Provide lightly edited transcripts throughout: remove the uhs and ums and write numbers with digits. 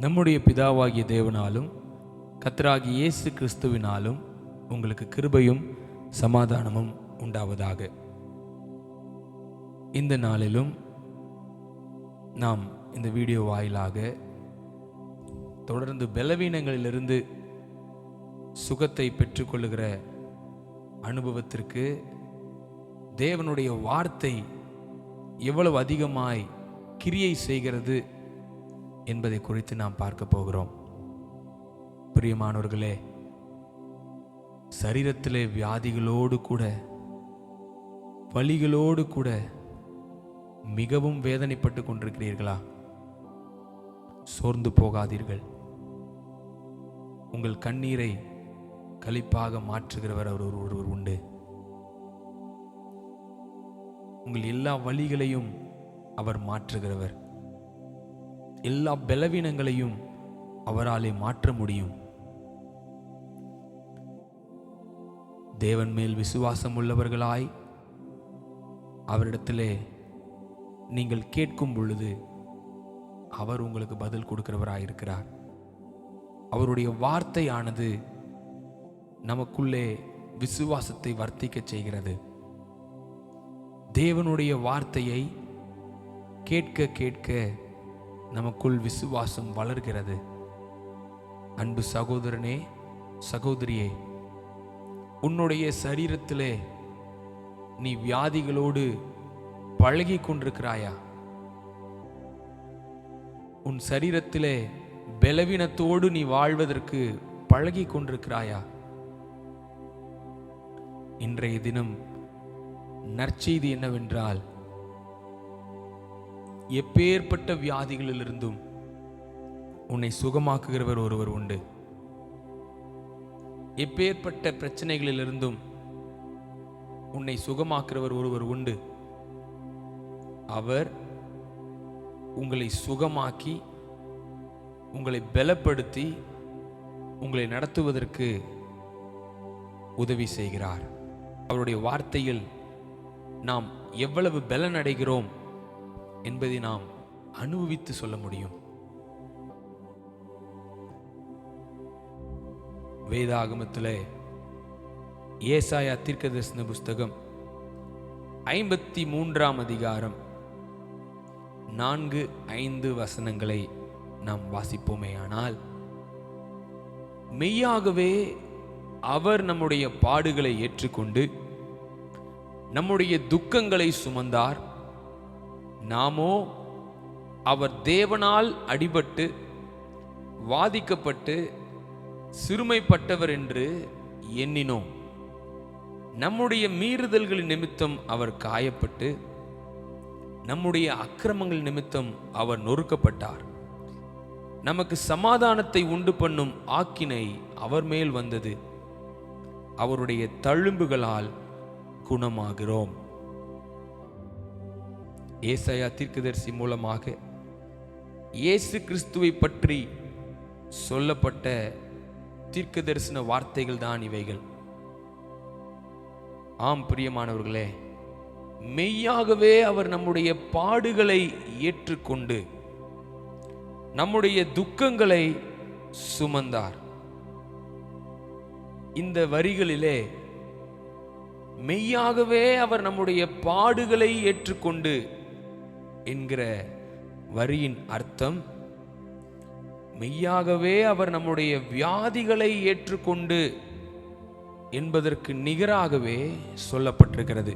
நம்முடைய பிதாவாகிய தேவனாலும் கர்த்தராகிய இயேசு கிறிஸ்துவினாலும் உங்களுக்கு கிருபையும் சமாதானமும் உண்டாவதாக. இந்த நாளிலும் நாம் இந்த வீடியோ வாயிலாக தொடர்ந்து பலவீனங்களிலிருந்து சுகத்தை பெற்றுக்கொள்ளுகிற அனுபவத்திற்கு தேவனுடைய வார்த்தை எவ்வளவு அதிகமாய் கிரியை செய்கிறது என்பதை குறித்து நாம் பார்க்க போகிறோம். பிரியமானவர்களே, சரீரத்திலே வியாதிகளோடு கூட வலிகளோடு கூட மிகவும் வேதனைப்பட்டு கொண்டிருக்கிறீர்களா? சோர்ந்து போகாதீர்கள். உங்கள் கண்ணீரை களிப்பாக மாற்றுகிறவர் ஒருவர் உண்டு. உங்கள் எல்லா வலிகளையும் அவர் மாற்றுகிறவர். எல்லா பலவீனங்களையும் அவராலே மாற்ற முடியும். தேவன் மேல் விசுவாசம் உள்ளவர்களாய் அவரிடத்திலே நீங்கள் கேட்கும் பொழுது அவர் உங்களுக்கு பதில் கொடுக்கிறவராயிருக்கிறார். அவருடைய வார்த்தையானது நமக்குள்ளே விசுவாசத்தை வர்த்திக்க செய்கிறது. தேவனுடைய வார்த்தையை கேட்க கேட்க நமக்குள் விசுவாசம் வளர்கிறது. அன்பு சகோதரனே, சகோதரியே, உன்னுடைய சரீரத்திலே நீ வியாதிகளோடு பழகி கொண்டிருக்கிறாயா? உன் சரீரத்திலே பலவீனத்தோடு நீ வாழ்வதற்கு பழகி கொண்டிருக்கிறாயா? இன்றைய தினம் நற்செய்தி என்னவென்றால், எப்பேற்பட்ட வியாதிகளிலிருந்தும் உன்னை சுகமாக்குகிறவர் ஒருவர் உண்டு. எப்பேற்பட்ட பிரச்சனைகளிலிருந்தும் உன்னை சுகமாக்குகிறவர் ஒருவர் உண்டு. அவர் உங்களை சுகமாக்கி உங்களை பலப்படுத்தி உங்களை நடத்துவதற்கு உதவி செய்கிறார். அவருடைய வார்த்தையில் நாம் எவ்வளவு பலன் அடைகிறோம் என்பதை நாம் அனுபவித்து சொல்ல முடியும். வேதாகமத்திலே ஏசாயா தீர்க்கதரிசன புஸ்தகம் 53ஆம் அதிகாரம் 4-5 வசனங்களை நாம் வாசிப்போமேயானால், மெய்யாகவே அவர் நம்முடைய பாடுகளை ஏற்றுக்கொண்டு நம்முடைய துக்கங்களை சுமந்தார். நாமோ அவர் தேவனால் அடிபட்டு வாதிக்கப்பட்டு சிறுமைப்பட்டவர் என்று எண்ணினோம். நம்முடைய மீறுதல்களின் நிமித்தம் அவர் காயப்பட்டு நம்முடைய அக்கிரமங்கள் நிமித்தம் அவர் நொறுக்கப்பட்டார். நமக்கு சமாதானத்தை உண்டு பண்ணும் ஆக்கினை அவர் மேல் வந்தது. அவருடைய தழும்புகளால் குணமாகிறோம். ஏசாயா தீர்க்கதரிசி மூலமாக இயேசு கிறிஸ்துவை பற்றி சொல்லப்பட்ட தீர்க்க தரிசன வார்த்தைகள் தான் இவைகள். ஆம் பிரியமானவர்களே, மெய்யாகவே அவர் நம்முடைய பாடுகளை ஏற்றுக்கொண்டு நம்முடைய துக்கங்களை சுமந்தார். இந்த வரிகளிலே மெய்யாகவே அவர் நம்முடைய பாடுகளை ஏற்றுக்கொண்டு என்கிற வரியின் அர்த்தம், மெய்யாகவே அவர் நம்முடைய வியாதிகளை ஏற்றுக்கொண்டு என்பதற்கு நிகராகவே சொல்லப்பட்டிருக்கிறது.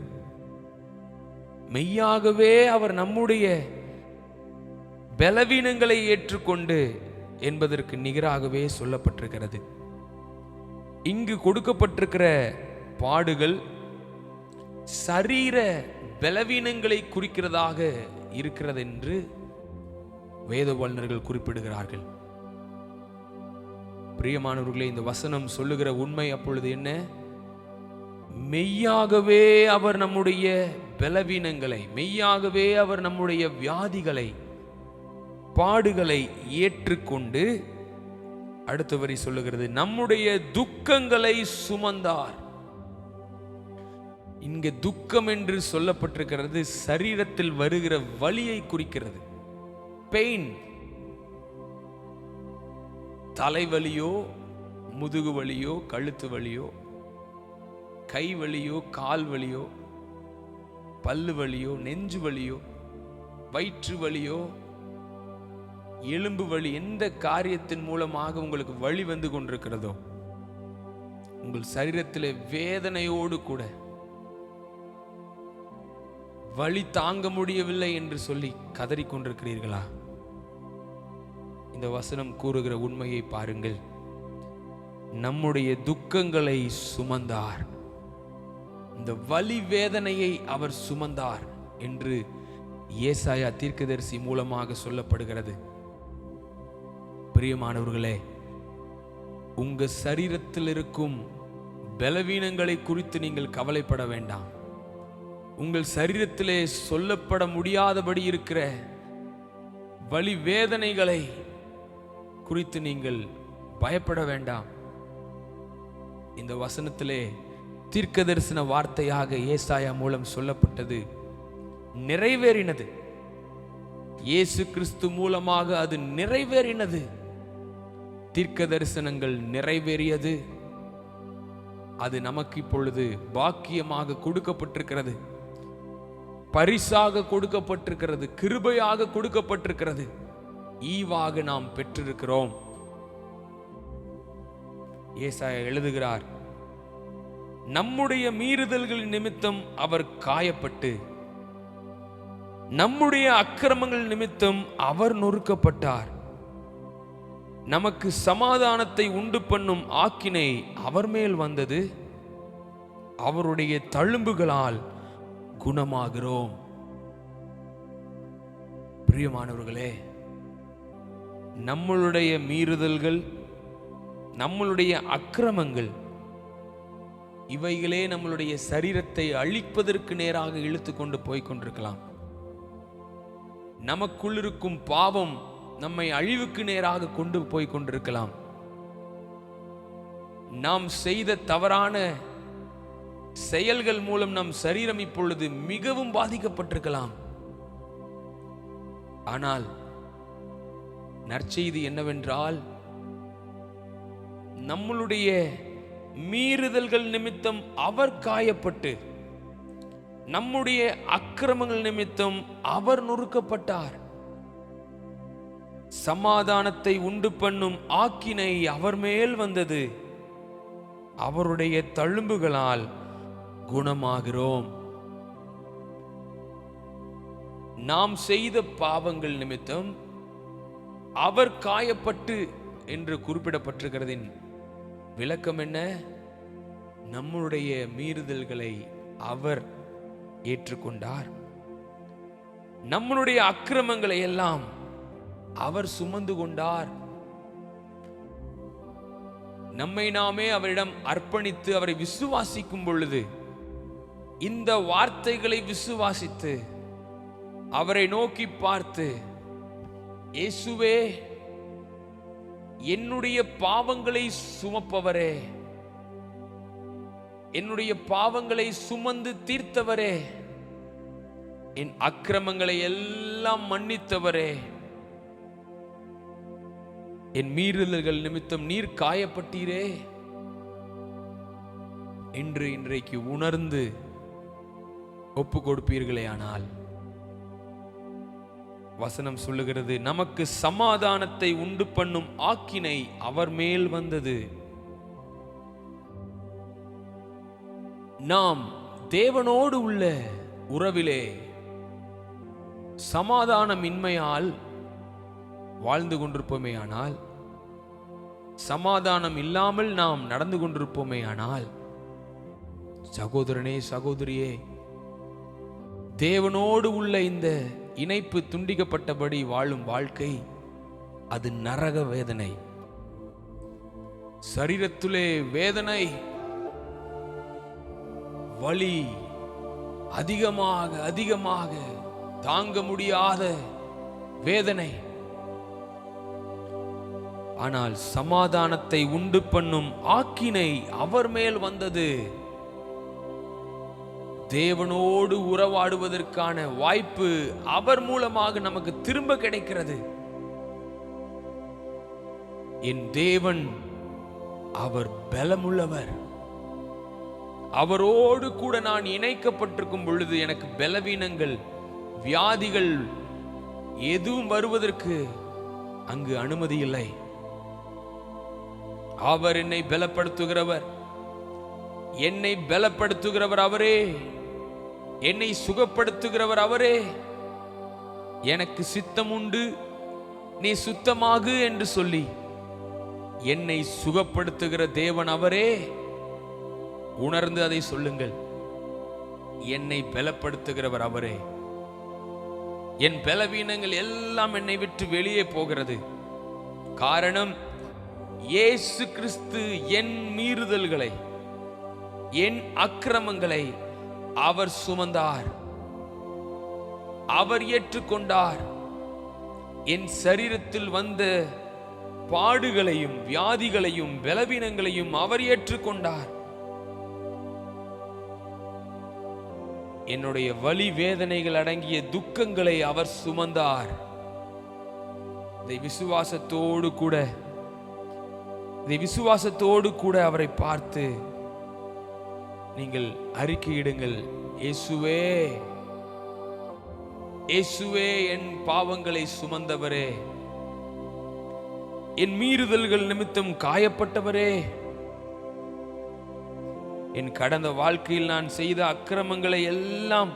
மெய்யாகவே அவர் நம்முடைய பலவீனங்களை ஏற்றுக்கொண்டு என்பதற்கு நிகராகவே சொல்லப்பட்டிருக்கிறது. இங்கு கொடுக்கப்பட்டிருக்கிற பாடுகள் சரீர பலவீனங்களை குறிக்கிறதாக இருக்கிறது என்று வேத வல்லுநர்கள் குறிப்பிடுகிறார்கள். பிரியமானவர்களே, இந்த வசனம் சொல்லுகிற உண்மை அப்பொழுது என்ன? மெய்யாகவே அவர் நம்முடைய பலவீனங்களை, மெய்யாகவே அவர் நம்முடைய வியாதிகளை, பாடுகளை ஏற்றுக்கொண்டு, அடுத்த வரி சொல்லுகிறது, நம்முடைய துக்கங்களை சுமந்தார். இங்கே துக்கம் என்று சொல்லப்பட்டிருக்கிறது சரீரத்தில் வருகிற வலியை குறிக்கிறது. பெயின். தலைவலியோ, முதுகு வலியோ, கழுத்து வலியோ, கை வலியோ, கால் வலியோ, பல்லு வலியோ, நெஞ்சு வலியோ, வயிற்று வலியோ, எலும்பு வலி, எந்த காரியத்தின் மூலமாக உங்களுக்கு வலி வந்து கொண்டிருக்கிறதோ, உங்கள் சரீரத்திலே வேதனையோடு கூட வலி தாங்க முடியவில்லை என்று சொல்லி கதறிக்கொண்டிருக்கிறீர்களா? இந்த வசனம் கூறுகிற உண்மையை பாருங்கள். நம்முடைய துக்கங்களை சுமந்தார், இந்த வலி வேதனையை அவர் சுமந்தார் என்று ஏசாயா தீர்க்கதரிசி மூலமாக சொல்லப்படுகிறது. பிரியமானவர்களே, உங்க சரீரத்தில் இருக்கும் பலவீனங்களை குறித்து நீங்கள் கவலைப்பட வேண்டாம். உங்கள் சரீரத்திலே சொல்லப்பட முடியாதபடி இருக்கிற வலி வேதனைகளை குறித்து நீங்கள் பயப்பட வேண்டாம். இந்த வசனத்திலே தீர்க்க தரிசன வார்த்தையாக ஏசாயா மூலம் சொல்லப்பட்டது நிறைவேறினது. இயேசு கிறிஸ்து மூலமாக அது நிறைவேறினது. தீர்க்க தரிசனங்கள் நிறைவேறியது. அது நமக்கு இப்பொழுது பாக்கியமாக கொடுக்கப்பட்டிருக்கிறது, பரிசாக கொடுக்கப்பட்டிருக்கிறது, கிருபையாக கொடுக்கப்பட்டிருக்கிறது, ஈவாக நாம் பெற்றிருக்கிறோம். ஏசாயா எழுதுகிறார், நம்முடைய மீறுதல்கள் நிமித்தம் அவர் காயப்பட்டு, நம்முடைய அக்கிரமங்கள் நிமித்தம் அவர் நொறுக்கப்பட்டார். நமக்கு சமாதானத்தை உண்டு பண்ணும் ஆக்கினை அவர் மேல் வந்தது, அவருடைய தழும்புகளால் குணமாகிறோம். பிரியமானவர்களே, நம்மளுடைய மீறுதல்கள், நம்மளுடைய அக்கிரமங்கள், இவைகளே நம்மளுடைய சரீரத்தை அழிப்பதற்கு நேராக இழுத்து கொண்டு போய்கொண்டிருக்கலாம். நமக்குள் இருக்கும் பாவம் நம்மை அழிவுக்கு நேராக கொண்டு போய் கொண்டிருக்கலாம். நாம் செய்த தவறான செயல்கள் மூலம் நம் சரீரம் இப்பொழுது மிகவும் பாதிக்கப்பட்டிருக்கலாம். ஆனால் நற்செய்தி என்னவென்றால், நம்மளுடைய மீறுதல்கள் நிமித்தம் அவர் காயப்பட்டு, நம்முடைய அக்கிரமங்கள் நிமித்தம் அவர் நொறுக்கப்பட்டார். சமாதானத்தை உண்டு பண்ணும் ஆக்கினை அவர் மேல் வந்தது, அவருடைய தழும்புகளால் குணமாகிறோம். நாம் செய்த பாவங்கள் நிமித்தம் அவர் காயப்பட்டு என்று குறிப்பிடப்பட்டிருக்கிறதின் விளக்கம் என்ன? நம்முடைய மீறுதல்களை அவர் ஏற்றுக்கொண்டார், நம்முடைய அக்கிரமங்களை எல்லாம் அவர் சுமந்து கொண்டார். நம்மை நாமே அவரிடம் அர்ப்பணித்து அவரை விசுவாசிக்கும் பொழுது, இந்த வார்த்தைகளை விசுவாசித்து அவரை நோக்கி பார்த்து, இயேசுவே, என்னுடைய பாவங்களை சுமப்பவரே, என்னுடைய பாவங்களை சுமந்து தீர்த்தவரே, என் அக்கிரமங்களை எல்லாம் மன்னித்தவரே, என் மீறுதல்கள் நிமித்தம் நீர் காயப்பட்டீரே என்று இன்றைக்கு உணர்ந்து ஒப்பு கொடுப்பீர்களே ஆனால், வசனம் சொல்லுகிறது, நமக்கு சமாதானத்தை உண்டு பண்ணும் ஆக்கினை அவர் மேல் வந்தது. நாம் தேவனோடு உள்ள உறவிலே சமாதானமின்மையால் வாழ்ந்து கொண்டிருப்போமே ஆனால், சமாதானம் இல்லாமல் நாம் நடந்து கொண்டிருப்போமே ஆனால், சகோதரனே, சகோதரியே, தேவனோடு உள்ள இந்த இணைப்பு துண்டிக்கப்பட்டபடி வாழும் வாழ்க்கை அது நரக வேதனை. சரீரத்திலே வேதனை, வலி அதிகமாக அதிகமாக தாங்க முடியாத வேதனை. ஆனால் சமாதானத்தை உண்டு பண்ணும் ஆக்கினை அவர் மேல் வந்தது. தேவனோடு உறவாடுவதற்கான வாய்ப்பு அவர் மூலமாக நமக்கு திரும்ப கிடைக்கிறது. என் தேவன் அவர் பலமுள்ளவர். அவரோடு கூட நான் இணைக்கப்பட்டிருக்கும் பொழுது எனக்கு பலவீனங்கள், வியாதிகள் எதுவும் வருவதற்கு அங்கு அனுமதி இல்லை. அவர் என்னை பலப்படுத்துகிறவர், என்னை பலப்படுத்துகிறவர் அவரே, என்னை சுகப்படுத்துகிறவர் அவரே. எனக்கு சித்தம் உண்டு, நீ சுத்தமாகு என்று சொல்லி என்னை சுகப்படுத்துகிற தேவன் அவரே. உணர்ந்து அதை சொல்லுங்கள். என்னை பலப்படுத்துகிறவர் அவரே. என் பலவீனங்கள் எல்லாம் என்னை விட்டு வெளியே போகிறது. காரணம், இயேசு கிறிஸ்து என் மீறுதல்களை, என் அக்கிரமங்களை அவர் சுமந்தார், அவர் ஏற்றுக்கொண்டார். என் சரீரத்தில் வந்த பாடுகளையும் வியாதிகளையும் பலவீனங்களையும் அவர் ஏற்றுக்கொண்டார். என்னுடைய வலி வேதனைகள் அடங்கிய துக்கங்களை அவர் சுமந்தார். இதை விசுவாசத்தோடு கூட அவரை பார்த்து நீங்கள் அறிக்கையிடுங்கள். இயேசுவே, இயேசுவே, என் பாவங்களை சுமந்தவரே, என் மீறுதல்கள் நிமித்தம் காயப்பட்டவரே, என் கடந்த வாழ்க்கையில் நான் செய்த அக்கிரமங்களை எல்லாம்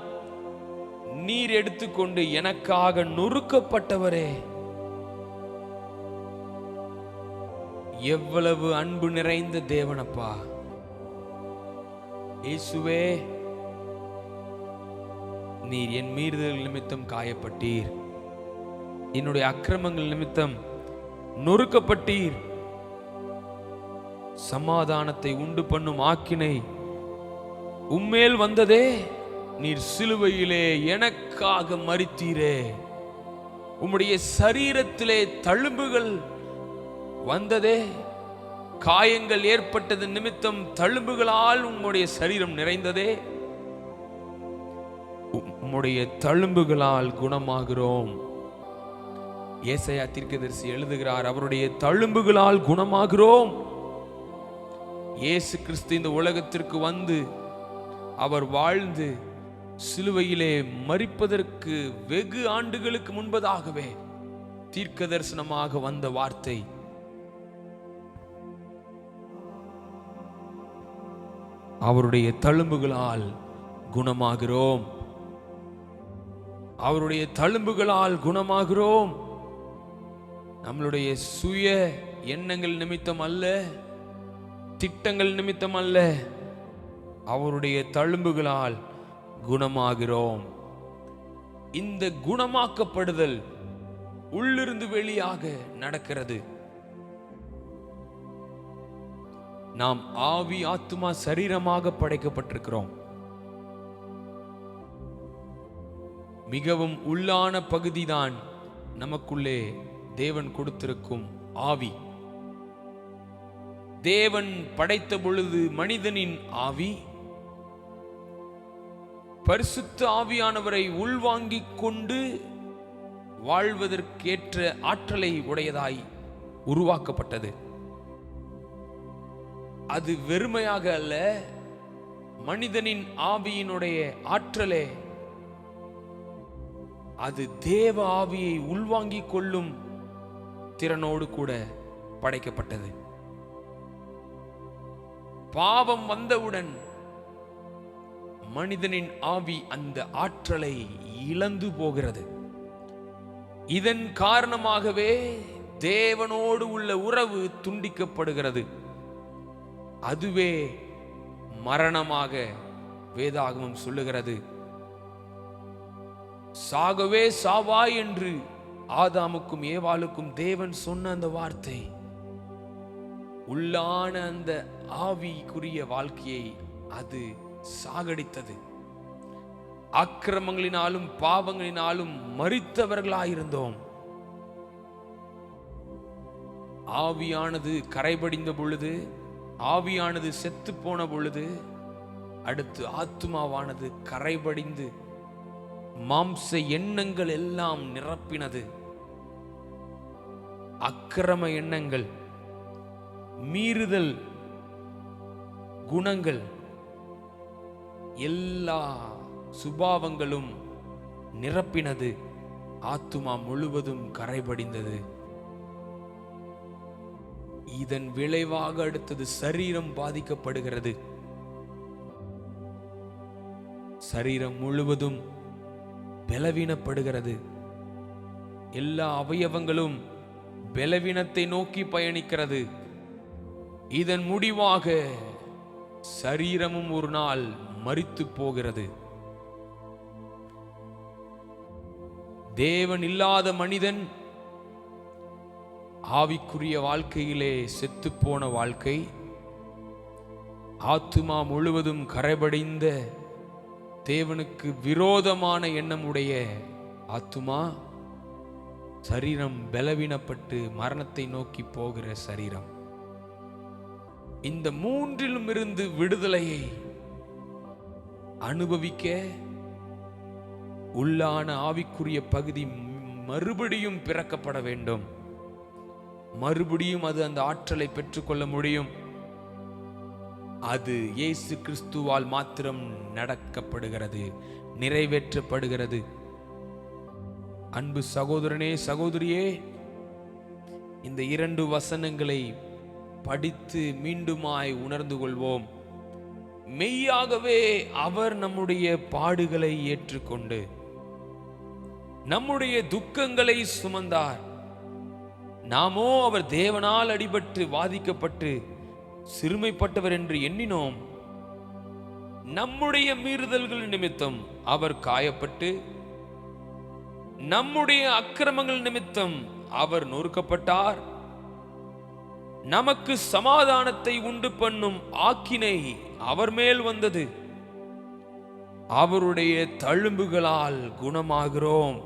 நீர் எடுத்துக்கொண்டு எனக்காக நொறுக்கப்பட்டவரே, எவ்வளவு அன்பு நிறைந்த தேவனப்பா. இயேசுவே, நீர் என் மீறுதல் நிமித்தம் காயப்பட்டீர், என்னுடைய அக்கிரமங்கள் நிமித்தம் நொறுக்கப்பட்டீர். சமாதானத்தை உண்டு பண்ணும் ஆக்கினை உம்மேல் வந்ததே, நீர் சிலுவையிலே எனக்காக மரித்தீரே. உம்முடைய சரீரத்திலே தழும்புகள் வந்ததே, காயங்கள் ஏற்பட்டது நிமித்தம் தழும்புகளால் உம்முடைய சரீரம் நிறைந்ததே. உம்முடைய தழும்புகளால் குணமாகிறோம். ஏசாயா தீர்க்கதரிசி எழுதுகிறார், அவருடைய தழும்புகளால் குணமாகிறோம். இயேசு கிறிஸ்து இந்த உலகத்திற்கு வந்து அவர் வாழ்ந்து சிலுவையிலே மரிப்பதற்கு வெகு ஆண்டுகளுக்கு முன்பதாகவே தீர்க்க தரிசனமாக வந்த வார்த்தை, அவருடைய தழும்புகளால் குணமாகிறோம், அவருடைய தழும்புகளால் குணமாகிறோம். நம்மளுடைய சுய எண்ணங்கள் நிமித்தம் அல்ல, திட்டங்கள் நிமித்தம் அல்ல, அவருடைய தழும்புகளால் குணமாகிறோம். இந்த குணமாக்கப்படுதல் உள்ளிருந்து வெளியாக நடக்கிறது. நாம் ஆவி ஆத்துமா சரீரமாக படைக்கப்பட்டிருக்கிறோம். மிகவும் உள்ளான பகுதிதான் நமக்குள்ளே தேவன் கொடுத்திருக்கும் ஆவி. தேவன் படைத்த பொழுது மனிதனின் ஆவி பரிசுத்த ஆவியானவரை உள்வாங்கிக் கொண்டு வாழ்வதற்கேற்ற ஆற்றலை உடையதாய் உருவாக்கப்பட்டது. அது வெறுமையாக அல்ல, மனிதனின் ஆவியினுடைய ஆற்றலே அது தேவ ஆவியை உள்வாங்கிக் கொள்ளும் திறனோடு கூட படைக்கப்பட்டது. பாவம் வந்தவுடன் மனிதனின் ஆவி அந்த ஆற்றலை இழந்து போகிறது. இதன் காரணமாகவே தேவனோடு உள்ள உறவு துண்டிக்கப்படுகிறது. அதுவே மரணமாக வேதாகமம் சொல்லுகிறது. சாகவே சாவாய் என்று ஆதாமுக்கும் ஏவாளுக்கும் தேவன் சொன்ன அந்த வார்த்தை உள்ளான அந்த ஆவிக்குரிய வாழ்க்கையை அது சாகடித்தது. அக்கிரமங்களினாலும் பாவங்களினாலும் மரித்தவர்களாயிருந்தோம். ஆவியானது கரைபடிந்த பொழுது, ஆவியானது செத்து போன பொழுது, அடுத்து ஆத்துமாவானது கரைபடிந்து மாம்ச எண்ணங்கள் எல்லாம் நிரப்பினது. அக்கிரம எண்ணங்கள், மீறுதல் குணங்கள், எல்லா சுபாவங்களும் நிரப்பினது. ஆத்துமா முழுவதும் கரைபடிந்தது. இதன் விளைவாக அடுத்தது சரீரம் பாதிக்கப்படுகிறது. சரீரம் முழுவதும் பலவீனப்படுகிறது. எல்லா அவயவங்களும் பலவீனத்தை நோக்கி பயணிக்கிறது. இதன் முடிவாக சரீரமும் ஒரு நாள் மரித்து போகிறது. தேவன் இல்லாத மனிதன் ஆவிக்குரிய வாழ்க்கையிலே செத்துப்போன வாழ்க்கை. ஆத்துமா முழுவதும் கரைபடிந்த தேவனுக்கு விரோதமான எண்ணமுடைய ஆத்துமா, சரீரம் பலவீனப்பட்டு மரணத்தை நோக்கி போகிற சரீரம். இந்த மூன்றிலும் இருந்து விடுதலையை அனுபவிக்க உள்ளான ஆவிக்குரிய பகுதி மறுபடியும் பிறக்கப்பட வேண்டும். மறுபடியும் அது அந்த ஆற்றலை பெற்றுக்கொள்ள முடியும். அது இயேசு கிறிஸ்துவால் மாத்திரம் நடக்கப்படுகிறது, நிறைவேற்றப்படுகிறது. அன்பு சகோதரனே, சகோதரியே, இந்த 2 வசனங்களை படித்து மீண்டுமாய் உணர்ந்து கொள்வோம். மெய்யாகவே அவர் நம்முடைய பாடுகளை ஏற்றுக்கொண்டு நம்முடைய துக்கங்களை சுமந்தார். நாமோ அவர் தேவனால் அடிபட்டு வாதிக்கப்பட்டு சிறுமைப்பட்டவர் என்று எண்ணினோம். நம்முடைய மீறுதல்கள் நிமித்தம் அவர் காயப்பட்டு, நம்முடைய அக்கிரமங்கள் நிமித்தம் அவர் நொறுக்கப்பட்டார். நமக்கு சமாதானத்தை உண்டு பண்ணும் ஆக்கினை அவர் மேல் வந்தது. அவருடைய தழும்புகளால் குணமாகிறோம்.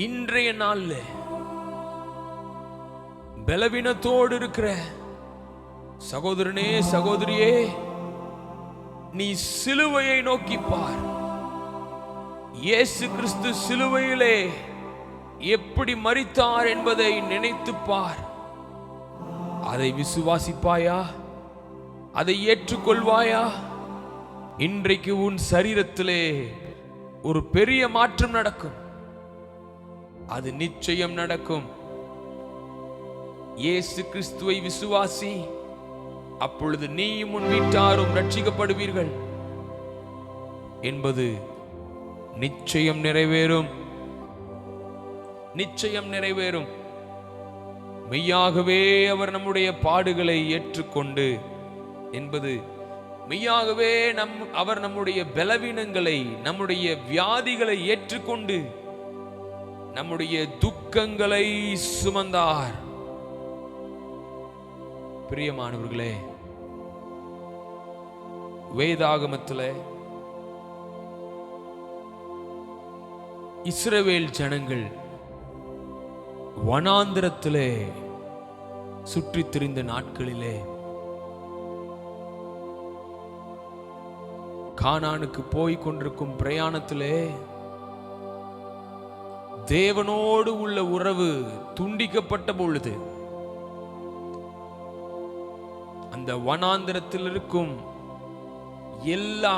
இன்றைய நாள்ல பலவீனத்தோடு இருக்கிற சகோதரனே, சகோதரியே, நீ சிலுவையை நோக்கி பார். இயேசு கிறிஸ்து சிலுவையிலே எப்படி மரித்தார் என்பதை நினைத்து பார். அதை விசுவாசிப்பாயா? அதை ஏற்றுக்கொள்வாயா? இன்றைக்கு உன் சரீரத்திலே ஒரு பெரிய மாற்றம் நடக்கும். அது நிச்சயம் நடக்கும். இயேசு கிறிஸ்துவை விசுவாசி, அப்பொழுது நீயும் உன் வீட்டாரும் ரட்சிக்கப்படுவீர்கள் என்பது நிச்சயம் நிறைவேறும். நிச்சயம் நிறைவேறும். மெய்யாகவே அவர் நம்முடைய பாடுகளை ஏற்றுக்கொண்டு என்பது மெய்யாகவே அவர் நம்முடைய பலவீனங்களை, நம்முடைய வியாதிகளை ஏற்றுக்கொண்டு நம்முடைய துக்கங்களை சுமந்தார். பிரியமானவர்களே, வேதாகமத்தில் இஸ்ரவேல் ஜனங்கள் வனாந்திரத்திலே சுற்றித் திரிந்த நாட்களிலே கானானுக்கு போய் கொண்டிருக்கும் பிரயாணத்திலே தேவனோடு உள்ள உறவு துண்டிக்கப்பட்ட பொழுது அந்த வனாந்திரத்தில் இருக்கும் எல்லா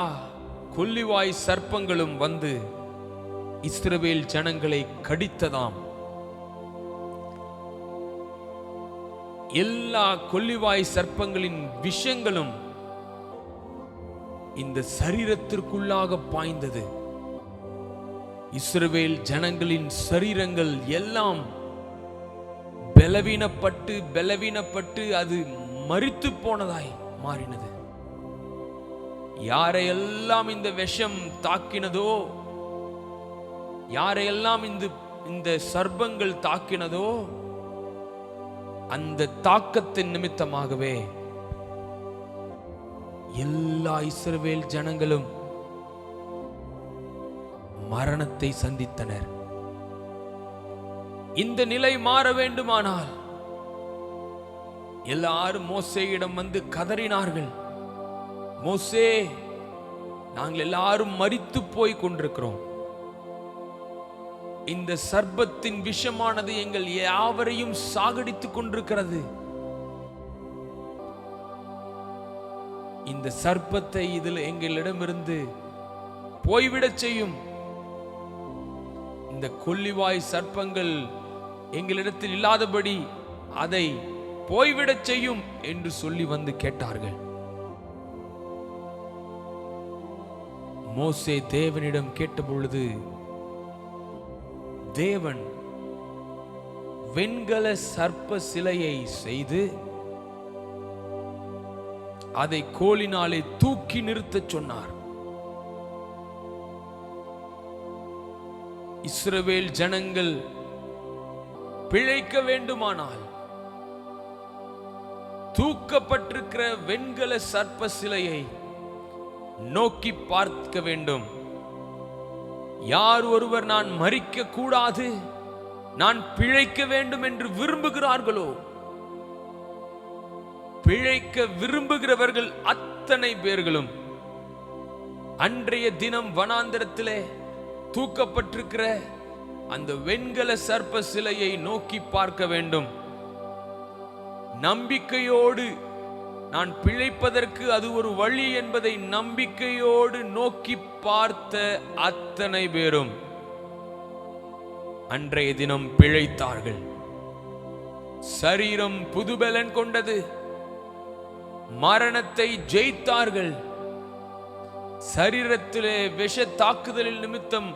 கொல்லிவாய் சர்ப்பங்களும் வந்து இஸ்ரவேல் ஜனங்களை கடித்ததாம். எல்லா கொல்லிவாய் சர்ப்பங்களின் விஷங்களும் இந்த சரீரத்திற்குள்ளாக பாய்ந்தது. இஸ்ரவேல் ஜனங்களின் சரீரங்கள் எல்லாம் பலவீனப்பட்டு அது மரித்து போனதாய் மாறினது. யாரையெல்லாம் இந்த விஷம் தாக்கினதோ, யாரையெல்லாம் இந்த சர்ப்பங்கள் தாக்கினதோ, அந்த தாக்கத்தின் நிமித்தமாகவே எல்லா இஸ்ரவேல் ஜனங்களும் மரணத்தை சந்தித்தனர். இந்த நிலை மாற வேண்டுமானால் எல்லாரும் மோசேயிடம் வந்து கதறினார்கள். மோசே, நாங்கள் எல்லாரும் மரித்து போய் கொண்டிருக்கிறோம். இந்த சர்ப்பத்தின் விஷமானது எங்கள் யாவரையும் சாகடித்துக் கொண்டிருக்கிறது. இந்த சர்ப்பத்தை இதில் எங்களிடமிருந்து போய்விடச் செய்யும். இந்த கொல்லிவாய் சர்ப்பங்கள் எங்களிடத்தில் இல்லாதபடி அதை போய்விடச் செய்யும் என்று சொல்லி வந்து கேட்டார்கள். மோசே தேவனிடம் கேட்டபொழுது தேவன் வெண்கல சர்ப்ப சிலையை செய்து அதை கோலினாலே தூக்கி நிறுத்தச் சொன்னார். இஸ்ரவேல் ஜனங்கள் பிழைக்க வேண்டுமானால் தூக்கப்பட்டிருக்கிற வெண்கல சர்ப்ப சிலையை நோக்கி பார்க்க வேண்டும். யார் ஒருவர் நான் மரிக்க கூடாது, நான் பிழைக்க வேண்டும் என்று விரும்புகிறார்களோ, பிழைக்க விரும்புகிறவர்கள் அத்தனை பேர்களும் அன்றைய தினம் வனாந்தரத்திலே தூக்கப்பட்டிருக்கிற அந்த வெண்கல சர்ப்ப சிலையை நோக்கி பார்க்க வேண்டும். நம்பிக்கையோடு நான் பிழைப்பதற்கு அது ஒரு வழி என்பதை நம்பிக்கையோடு நோக்கி பார்த்த அத்தனை பேரும் அன்றைய தினம் பிழைத்தார்கள். சரீரம் புதுபலன் கொண்டது. மரணத்தை ஜெயித்தார்கள். சரீரத்திலே விஷ தாக்குதலில் நிமித்தம்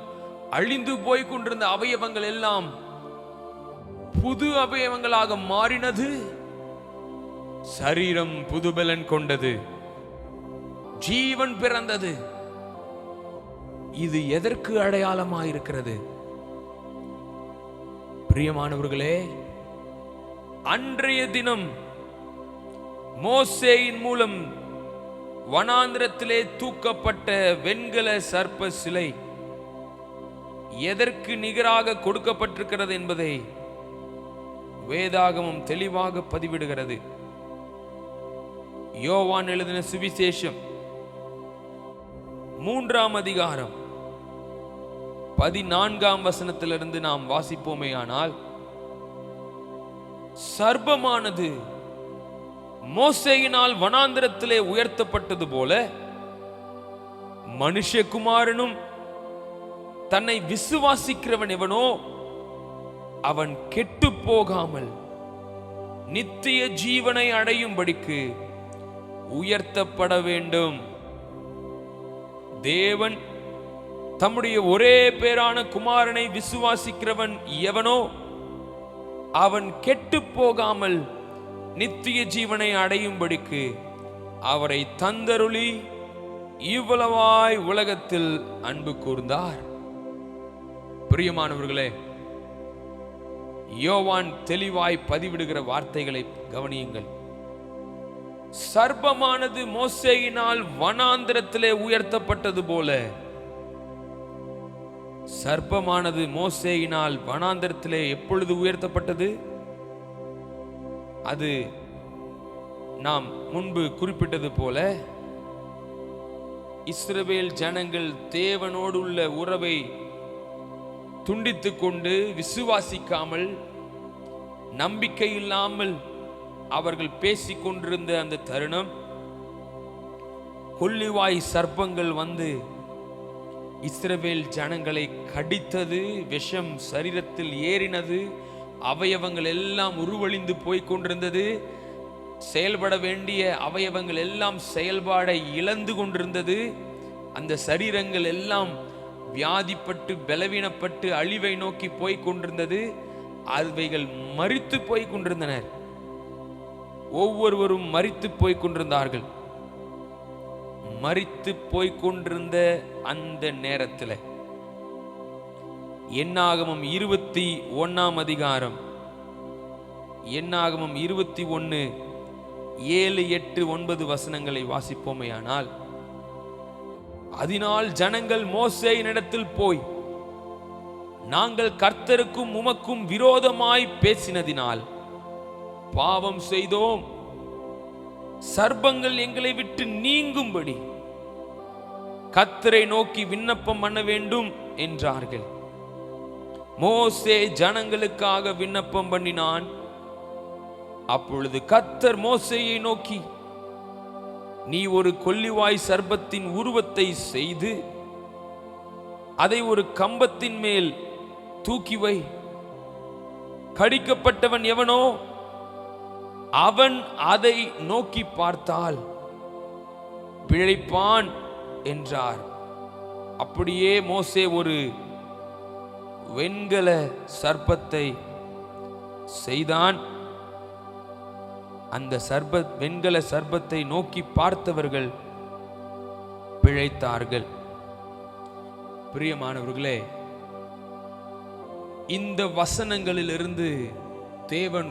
அழிந்து போய் கொண்டிருந்த அவயவங்கள் எல்லாம் புது அவயவங்களாக மாறினது. சரீரம் புதுபலன் கொண்டது. ஜீவன் பிறந்தது. இது எதற்கு அடையாளமாயிருக்கிறது? பிரியமானவர்களே, அன்றைய தினம் மோசேயின் மூலம் வனாந்திரத்திலே தூக்கப்பட்ட வெண்கல சர்ப்ப சிலை எதற்கு நிகராக கொடுக்கப்பட்டிருக்கிறது என்பதை வேதாகமம் தெளிவாக பதிவிடுகிறது. யோவான் எழுதின சுவிசேஷம் 3ஆம் அதிகாரம் 14ஆம் வசனத்திலிருந்து நாம் வாசிப்போமேயானால், சர்ப்பமானது மோசேயினால் வனாந்திரத்திலே உயர்த்தப்பட்டது போல மனுஷகுமாரனும் தன்னை விசுவாசிக்கிறவன் எவனோ அவன் கெட்டு போகாமல் நித்திய ஜீவனை அடையும்படிக்கு உயர்த்தப்பட வேண்டும். தேவன் தம்முடைய ஒரே பேரான குமாரனை விசுவாசிக்கிறவன் எவனோ அவன் கெட்டு போகாமல் நித்திய ஜீவனை அடையும்படிக்கு அவரை தந்தருளி இவ்வளவாய் உலகத்தில் அன்பு கூர்ந்தார். பிரியமானவர்களே, யோவான் தெளிவாய் பதிவிடுகிற வார்த்தைகளை கவனியுங்கள். சர்ப்பமானது மோசேயினால் வனாந்திரத்திலே உயர்த்தப்பட்டது போல, சர்ப்பமானது மோசேயினால் வனாந்திரத்திலே எப்பொழுது உயர்த்தப்பட்டது? அது நாம் முன்பு குறிப்பிட்டது போல இஸ்ரவேல் ஜனங்கள் தேவனோடு உள்ள உறவை துண்டித்துக் கொண்டு விசுவாசிக்காமல் நம்பிக்கை இல்லாமல் அவர்கள் பேசிக் கொண்டிருந்த அந்த தருணம், கொல்லிவாய் சர்ப்பங்கள் வந்து இஸ்ரவேல் ஜனங்களை கடித்தது. விஷம் சரீரத்தில் ஏறினது. அவயவங்கள் எல்லாம் உருவழிந்து போய் கொண்டிருந்தது. செயல்பட வேண்டிய அவயவங்கள் எல்லாம் செயல்பாடை இழந்து கொண்டிருந்தது. அந்த சரீரங்கள் எல்லாம் வியாதிப்பட்டு பலவீனப்பட்டு அழிவை நோக்கி போய் கொண்டிருந்தது. அவைகள் மரித்து போய் கொண்டிருந்தனர். ஒவ்வொருவரும் மரித்து போய் கொண்டிருந்தார்கள். மரித்து போய் கொண்டிருந்த அந்த நேரத்தில் என்னாகமம் 21ஆம் அதிகாரம், என்னாகமம் 21 7, 8, 9 வசனங்களை வாசிப்போமேயானால், அதனால் ஜனங்கள் மோசேயினிடத்தில் போய், நாங்கள் கர்த்தருக்கும் உமக்கும் விரோதமாய் பேசினதினால் பாவம் செய்தோம், சர்ப்பங்கள் எங்களை விட்டு நீங்கும்படி கர்த்தரை நோக்கி விண்ணப்பம் பண்ண வேண்டும் என்றார்கள். மோசே ஜனங்களுக்காக விண்ணப்பம் பண்ணினான். அப்பொழுது கர்த்தர் மோசேயை நோக்கி, நீ ஒரு கொள்ளிவாய் சர்ப்பத்தின் உருவத்தை செய்து அதை ஒரு கம்பத்தின் மேல் தூக்கி வை. கடிக்கப்பட்டவன் எவனோ அவன் அதை நோக்கி பார்த்தால் பிழைப்பான் என்றார். அப்படியே மோசே ஒரு வெண்கல சர்ப்பத்தை செய்தான். அந்த வெண்கல சர்ப்பத்தை நோக்கி பார்த்தவர்கள் பிழைத்தார்கள். பிரியமானவர்களே, இந்த வசனங்களிலிருந்து தேவன்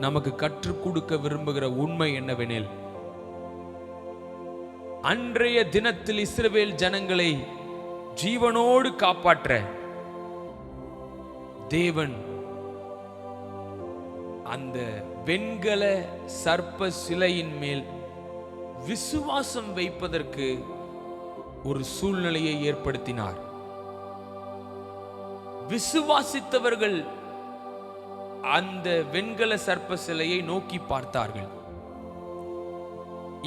நமக்கு கற்றுக் கொடுக்க விரும்புகிற உண்மை என்னவெனில், அன்றைய தினத்தில் இஸ்ரவேல் ஜனங்களை ஜீவனோடு காப்பாற்ற தேவன் அந்த வெண்கல சர்ப்ப சிலையின் மேல் விசுவாசம் வைப்பதற்கு ஒரு சூழ்நிலையை ஏற்படுத்தினார். விசுவாசித்தவர்கள் அந்த வெண்கல சர்ப்ப சிலையை நோக்கி பார்த்தார்கள்.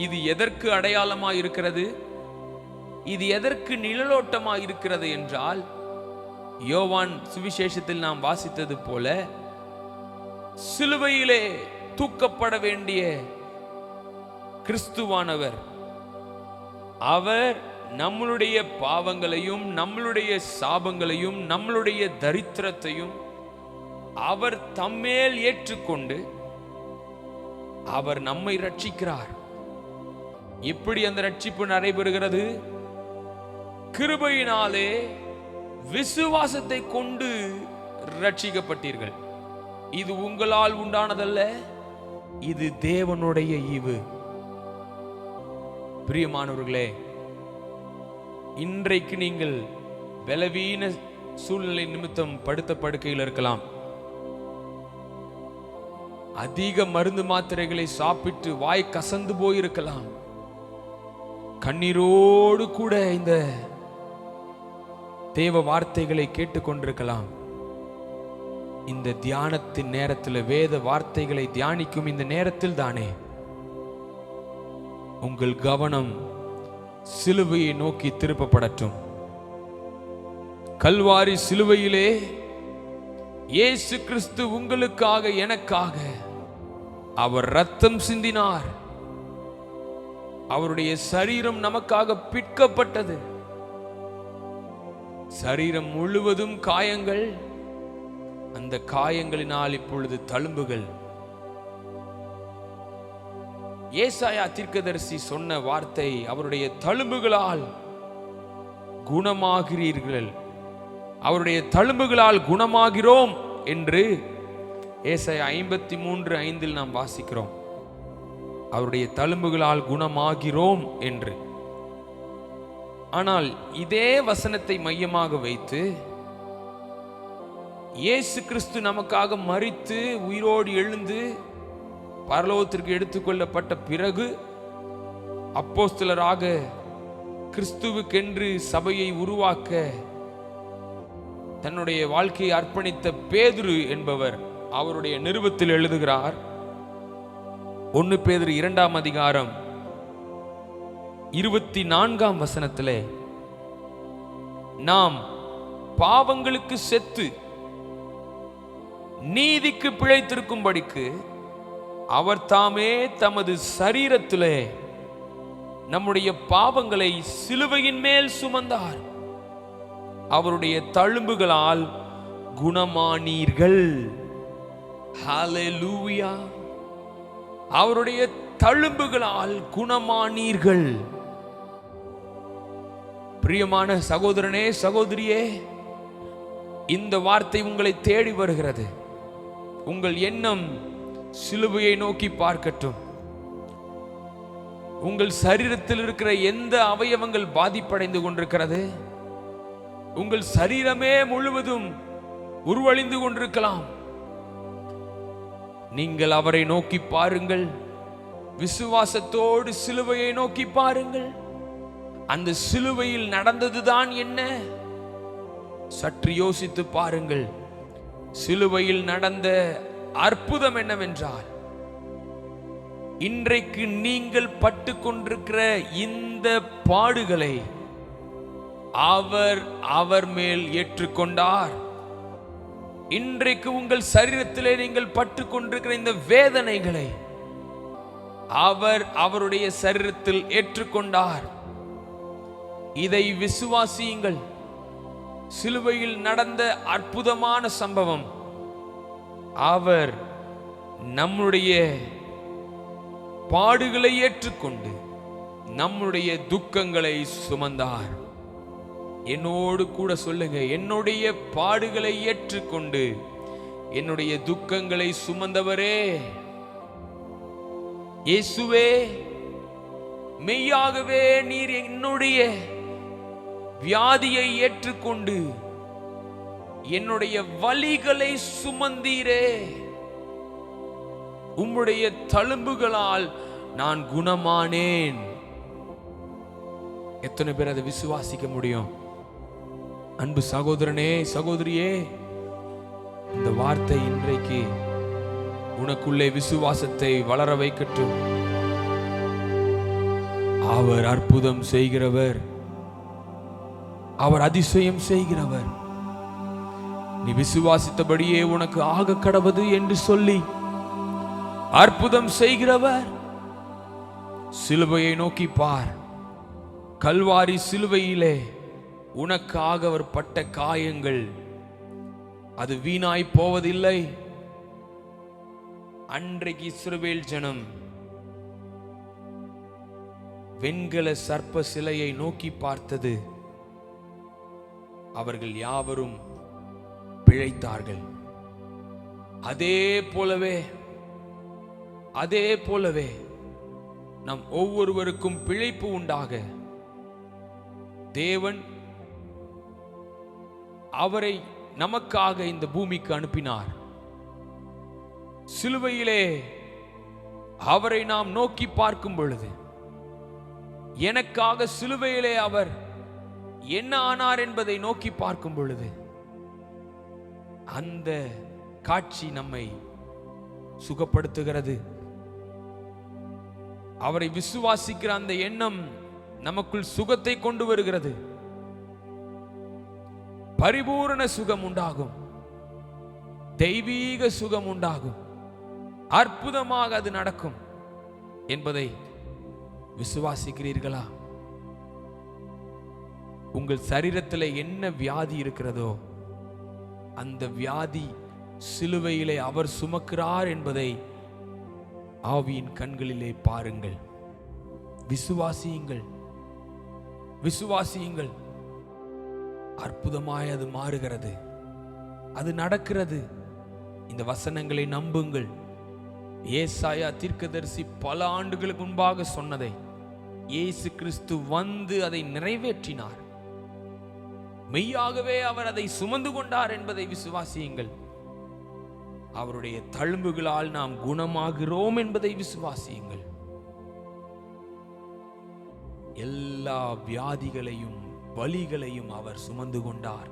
இது எதற்கு அடையாளமாய் இருக்கிறது? இது எதற்கு நிழலோட்டமாய் இருக்கிறது என்றால், யோவான் சுவிசேஷத்தில் நாம் வாசித்தது போல, சிலுவையிலே தூக்கப்பட வேண்டிய கிறிஸ்துவானவர், அவர் நம்மளுடைய பாவங்களையும் நம்மளுடைய சாபங்களையும் நம்மளுடைய தரித்திரத்தையும் அவர் தம்மேல் ஏற்றுக்கொண்டு அவர் நம்மை ரட்சிக்கிறார். எப்படி அந்த ரட்சிப்பு நடைபெறுகிறது? கிருபையினாலே விசுவாசத்தை கொண்டு ரட்சிக்கப்பட்டீர்கள். இது உங்களால் உண்டானதல்ல, இது தேவனுடைய ஈவு. பிரியமானவர்களே, இன்றைக்கு நீங்கள் பலவீன சூழ்நிலை நிமித்தம் படுத்த படுக்கையில் இருக்கலாம். அதிக மருந்து மாத்திரைகளை சாப்பிட்டு வாய் கசந்து போயிருக்கலாம். கண்ணீரோடு கூட இந்த தேவ வார்த்தைகளை கேட்டுக்கொண்டிருக்கலாம். இந்த தியானத்தின் நேரத்தில், வேத வார்த்தைகளை தியானிக்கும் இந்த நேரத்தில் தானே உங்கள் கவனம் சிலுவையை நோக்கி திருப்பப்படட்டும். கல்வாரி சிலுவையிலே இயேசு கிறிஸ்து உங்களுக்காக எனக்காக அவர் ரத்தம் சிந்தினார். அவருடைய சரீரம் நமக்காக பிற்கப்பட்டது. சரீரம் முழுவதும் காயங்கள், அந்த காயங்களினால் இப்பொழுது தழும்புகள். ஏசாயா தீர்க்கதரிசி சொன்ன வார்த்தை, அவருடைய தழும்புகளால் குணமாகிறீர்கள், அவருடைய தழும்புகளால் குணமாகிறோம் என்று ஏசாயா 53:5 நாம் வாசிக்கிறோம். அவருடைய தழும்புகளால் குணமாகிறோம் என்று. ஆனால் இதே வசனத்தை மையமாக வைத்து இயேசு கிறிஸ்து நமக்காக மரித்து உயிரோடு எழுந்து பரலோகத்திற்கு எடுத்துக்கொள்ளப்பட்ட பிறகு அப்போஸ்தலராக கிறிஸ்துவுக்கென்று சபையை உருவாக்க தன்னுடைய வாழ்க்கையை அர்ப்பணித்த பேதுரு என்பவர் அவருடைய நிருபத்தில் எழுதுகிறார். 1 பேதுரு 2ஆம் அதிகாரம் 24ஆம் வசனத்திலே, நாம் பாவங்களுக்கு செத்து நீதிக்கு பிழைத்திருக்கும்படிக்கு அவர் தாமே தமது சரீரத்திலே நம்முடைய பாவங்களை சிலுவையின் மேல் சுமந்தார், அவருடைய தழும்புகளால் குணமானீர்கள். ஹல்லேலூயா! அவருடைய தழும்புகளால் குணமானீர்கள். பிரியமான சகோதரனே, சகோதரியே, இந்த வார்த்தை உங்களை தேடி வருகிறது. உங்கள் எண்ணம் சிலுவையை நோக்கி பார்க்கட்டும். உங்கள் சரீரத்தில் இருக்கிற எந்த அவயவங்கள் பாதிப்படைந்து கொண்டிருக்கிறது? உங்கள் சரீரமே முழுவதும் உருவழிந்து கொண்டிருக்கலாம். நீங்கள் அவரை நோக்கி பாருங்கள். விசுவாசத்தோடு சிலுவையை நோக்கி பாருங்கள். அந்த சிலுவையில் நடந்ததுதான் என்ன? சற்று யோசித்து பாருங்கள். சிலுவையில் நடந்த அற்புதம் என்னவென்றால், இன்றைக்கு நீங்கள் பட்டு கொண்டிருக்கிற இந்த பாடுகளை அவர் மேல் ஏற்றுக்கொண்டார். இன்றைக்கு உங்கள் சரீரத்திலே நீங்கள் பட்டு கொண்டிருக்கிற இந்த வேதனைகளை அவருடைய சரீரத்தில் ஏற்றுக்கொண்டார். இதை விசுவாசியுங்கள். சிலுவையில் நடந்த அற்புதமான சம்பவம். அவர் நம்முடைய பாடுகளை ஏற்றுக்கொண்டு நம்முடைய துக்கங்களை சுமந்தார். என்னோடு கூட சொல்லுங்க, என்னுடைய பாடுகளை ஏற்றுக்கொண்டு என்னுடைய துக்கங்களை சுமந்தவரே இயேசுவே, மெய்யாகவே நீர் என்னுடைய வியாதியை ஏற்றுக்கொண்டு என்னுடைய வலிகளை சுமந்தீரே. உம்முடைய தழும்புகளால் நான் குணமானேன். எத்தனை பேர் அதை விசுவாசிக்க முடியும்? அன்பு சகோதரனே, சகோதரியே, இந்த வார்த்தை இன்றைக்கு உனக்குள்ளே விசுவாசத்தை வளர வைக்கட்டும். அவர் அற்புதம் செய்கிறவர், அவர் அதிசயம் செய்கிறவர். நீ விசுவாசித்தபடியே உனக்கு ஆக கடவது என்று சொல்லி அற்புதம் செய்கிறவர். சிலுவையை நோக்கி பார். கல்வாரி சிலுவையிலே உனக்காக அவர் பட்ட காயங்கள் அது வீணாய் போவதில்லை. அன்றைக்கு இஸ்ரவேல் ஜனம் வெண்கல சர்ப்ப சிலையை நோக்கி பார்த்தது. அவர்கள் யாவரும் பிழைத்தார்கள். அதே போலவே நம் ஒவ்வொருவருக்கும் பிழைப்பு உண்டாக தேவன் அவரை நமக்காக இந்த பூமிக்கு அனுப்பினார். சிலுவையிலே அவரை நாம் நோக்கி பார்க்கும் பொழுது, எனக்காக சிலுவையிலே அவர் என்ன ஆனார் என்பதை நோக்கி பார்க்கும் பொழுது, அந்த காட்சி நம்மை சுகப்படுத்துகிறது. அவரை விசுவாசிக்கிற அந்த எண்ணம் நமக்குள் சுகத்தை கொண்டு வருகிறது. பரிபூரண சுகம் உண்டாகும், தெய்வீக சுகம் உண்டாகும், அற்புதமாக அது நடக்கும் என்பதை விசுவாசிக்கிறீர்களா? உங்கள் சரீரத்தில் என்ன வியாதி இருக்கிறதோ அந்த வியாதி சிலுவையிலே அவர் சுமக்கிறார் என்பதை ஆவியின் கண்களிலே பாருங்கள். விசுவாசியுங்கள், விசுவாசியுங்கள். அற்புதமாய் அது மாறுகிறது, அது நடக்கிறது. இந்த வசனங்களை நம்புங்கள். ஏசாயா தீர்க்கதரிசி பல ஆண்டுகளுக்கு முன்பாக சொன்னதை இயேசு கிறிஸ்து வந்து அதை நிறைவேற்றினார். மெய்யாகவே அவர் அதை சுமந்து கொண்டார் என்பதை விசுவாசியுங்கள். அவருடைய தழும்புகளால் நாம் குணமாகிறோம் என்பதை விசுவாசியுங்கள். எல்லா வியாதிகளையும் வலிகளையும் அவர் சுமந்து கொண்டார்.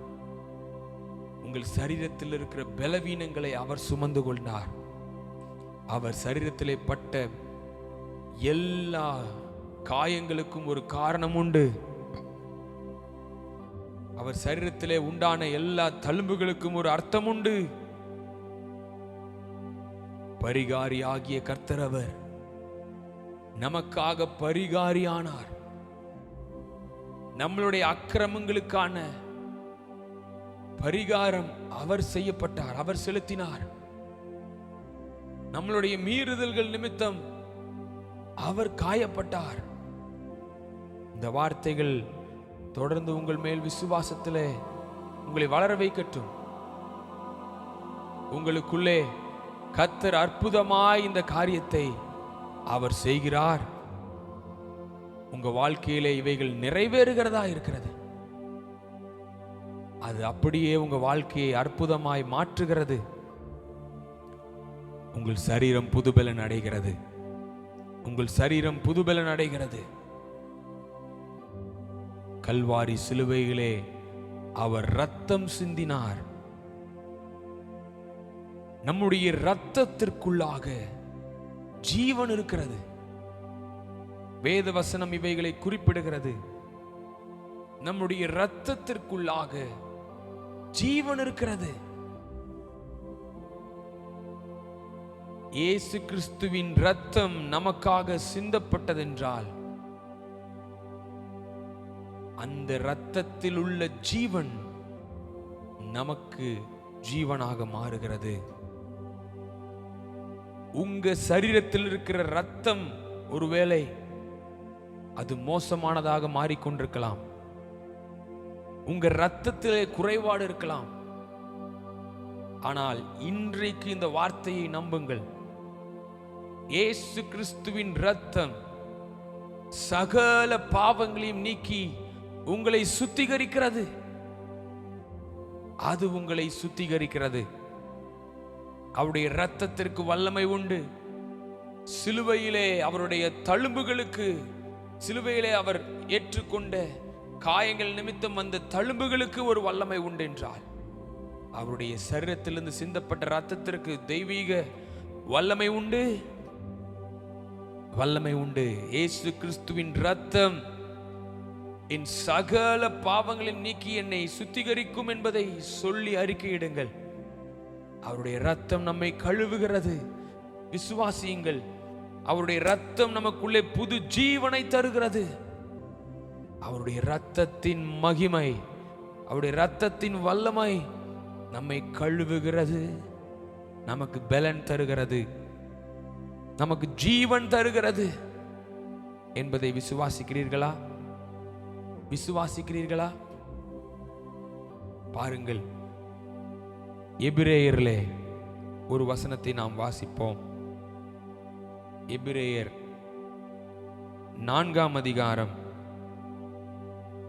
உங்கள் சரீரத்தில் இருக்கிற பலவீனங்களை அவர் சுமந்து கொண்டார். அவர் சரீரத்திலே பட்ட எல்லா காயங்களுக்கும் ஒரு காரணம் உண்டு. அவர் சரீரத்திலே உண்டான எல்லா தழும்புகளுக்கும் ஒரு அர்த்தம் உண்டு. பரிகாரி ஆகிய கர்த்தர் அவர் நமக்காக பரிகாரியானார். நம்மளுடைய அக்கிரமங்களுக்கான பரிகாரம் அவர் செய்யப்பட்டார், அவர் செலுத்தினார். நம்மளுடைய மீறுதல்கள் நிமித்தம் அவர் காயப்பட்டார். இந்த வார்த்தைகள் தொடர்ந்து உங்கள் மேல் விசுவாசத்திலே உங்களை வளர வைக்கட்டும். உங்களுக்குள்ளே கர்த்தர் அற்புதமாய் இந்த காரியத்தை அவர் செய்கிறார். உங்க வாழ்க்கையிலே இவைகள் நிறைவேறுகிறதா இருக்கிறது. அது அப்படியே உங்க வாழ்க்கையை அற்புதமாய் மாற்றுகிறது. உங்கள் சரீரம் புதுபலன் அடைகிறது. உங்கள் சரீரம் புதுபலன் அடைகிறது. கல்வாரி சிலுவையிலே அவர் ரத்தம் சிந்தினார். நம்முடைய இரத்தத்திற்குள்ளாக ஜீவன் இருக்கிறது. வேத வசனம் இவைகளை குறிப்பிடுகிறது. நம்முடைய இரத்தத்திற்குள்ளாக ஜீவன் இருக்கிறது. இயேசு கிறிஸ்துவின் இரத்தம் நமக்காக சிந்தப்பட்டதென்றால் அந்த இரத்தத்தில் உள்ள ஜீவன் நமக்கு ஜீவனாக மாறுகிறது. உங்க சரீரத்தில் இருக்கிற இரத்தம் ஒருவேளை அது மோசமானதாக மாறிக்கொண்டிருக்கலாம். உங்க இரத்தத்திலே குறைபாடு இருக்கலாம். ஆனால் இன்றைக்கு இந்த வார்த்தையை நம்புங்கள். இயேசு கிறிஸ்துவின் இரத்தம் சகல பாவங்களையும் நீக்கி உங்களை சுத்திகரிக்கிறது. அது உங்களை சுத்திகரிக்கிறது. அவருடைய இரத்தத்திற்கு வல்லமை உண்டு. சிலுவையிலே அவருடைய தழும்புகளுக்கு, சிலுவையிலே அவர் ஏற்றுக்கொண்ட காயங்கள் நிமித்தம் வந்த தழும்புகளுக்கு ஒரு வல்லமை உண்டு என்றால், அவருடைய சரீரத்திலிருந்து சிந்தப்பட்ட இரத்தத்திற்கு தெய்வீக வல்லமை உண்டு. வல்லமை உண்டு. இயேசு கிறிஸ்துவின் இரத்தம் என் சகல பாவங்களின் நீக்கி என்னை சுத்திகரிக்கும் என்பதை சொல்லி அறிக்கையிடுங்கள். அவருடைய இரத்தம் நம்மை கழுவுகிறது. விசுவாசியுங்கள். அவருடைய இரத்தம் நமக்குள்ளே புது ஜீவனை தருகிறது. அவருடைய இரத்தத்தின் மகிமை, அவருடைய இரத்தத்தின் வல்லமை நம்மை கழுவுகிறது. நமக்கு பலன் தருகிறது, நமக்கு ஜீவன் தருகிறது என்பதை விசுவாசிக்கிறீர்களா? விசுவாசிக்கிறீர்களா? பாருங்கள், எபிரேயரிலே ஒரு வசனத்தை நாம் வாசிப்போம். எபிரேயர் 4 அதிகாரம்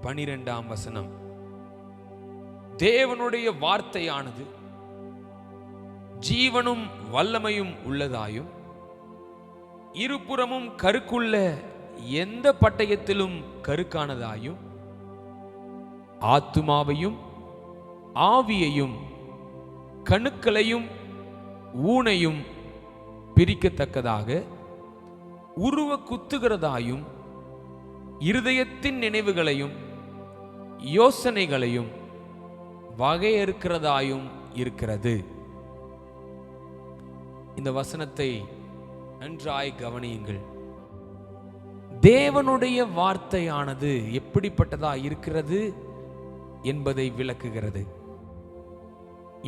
12 வசனம். தேவனுடைய வார்த்தையானது ஜீவனும் வல்லமையும் உள்ளதாயும் இருபுறமும் கருக்குள்ள எந்த பட்டயத்திலும் கருக்கானதாயும் ஆத்துமாவையும் ஆவியையும் கணுக்களையும் ஊனையும் பிரிக்கத்தக்கதாக உருவ குத்துகிறதாயும் இருதயத்தின் நினைவுகளையும் யோசனைகளையும் வகையறுக்கிறதாயும் இருக்கிறது. இந்த வசனத்தை நன்றாய் கவனியுங்கள். தேவனுடைய வார்த்தையானது எப்படிப்பட்டதா இருக்கிறது என்பதை விளக்குகிறது.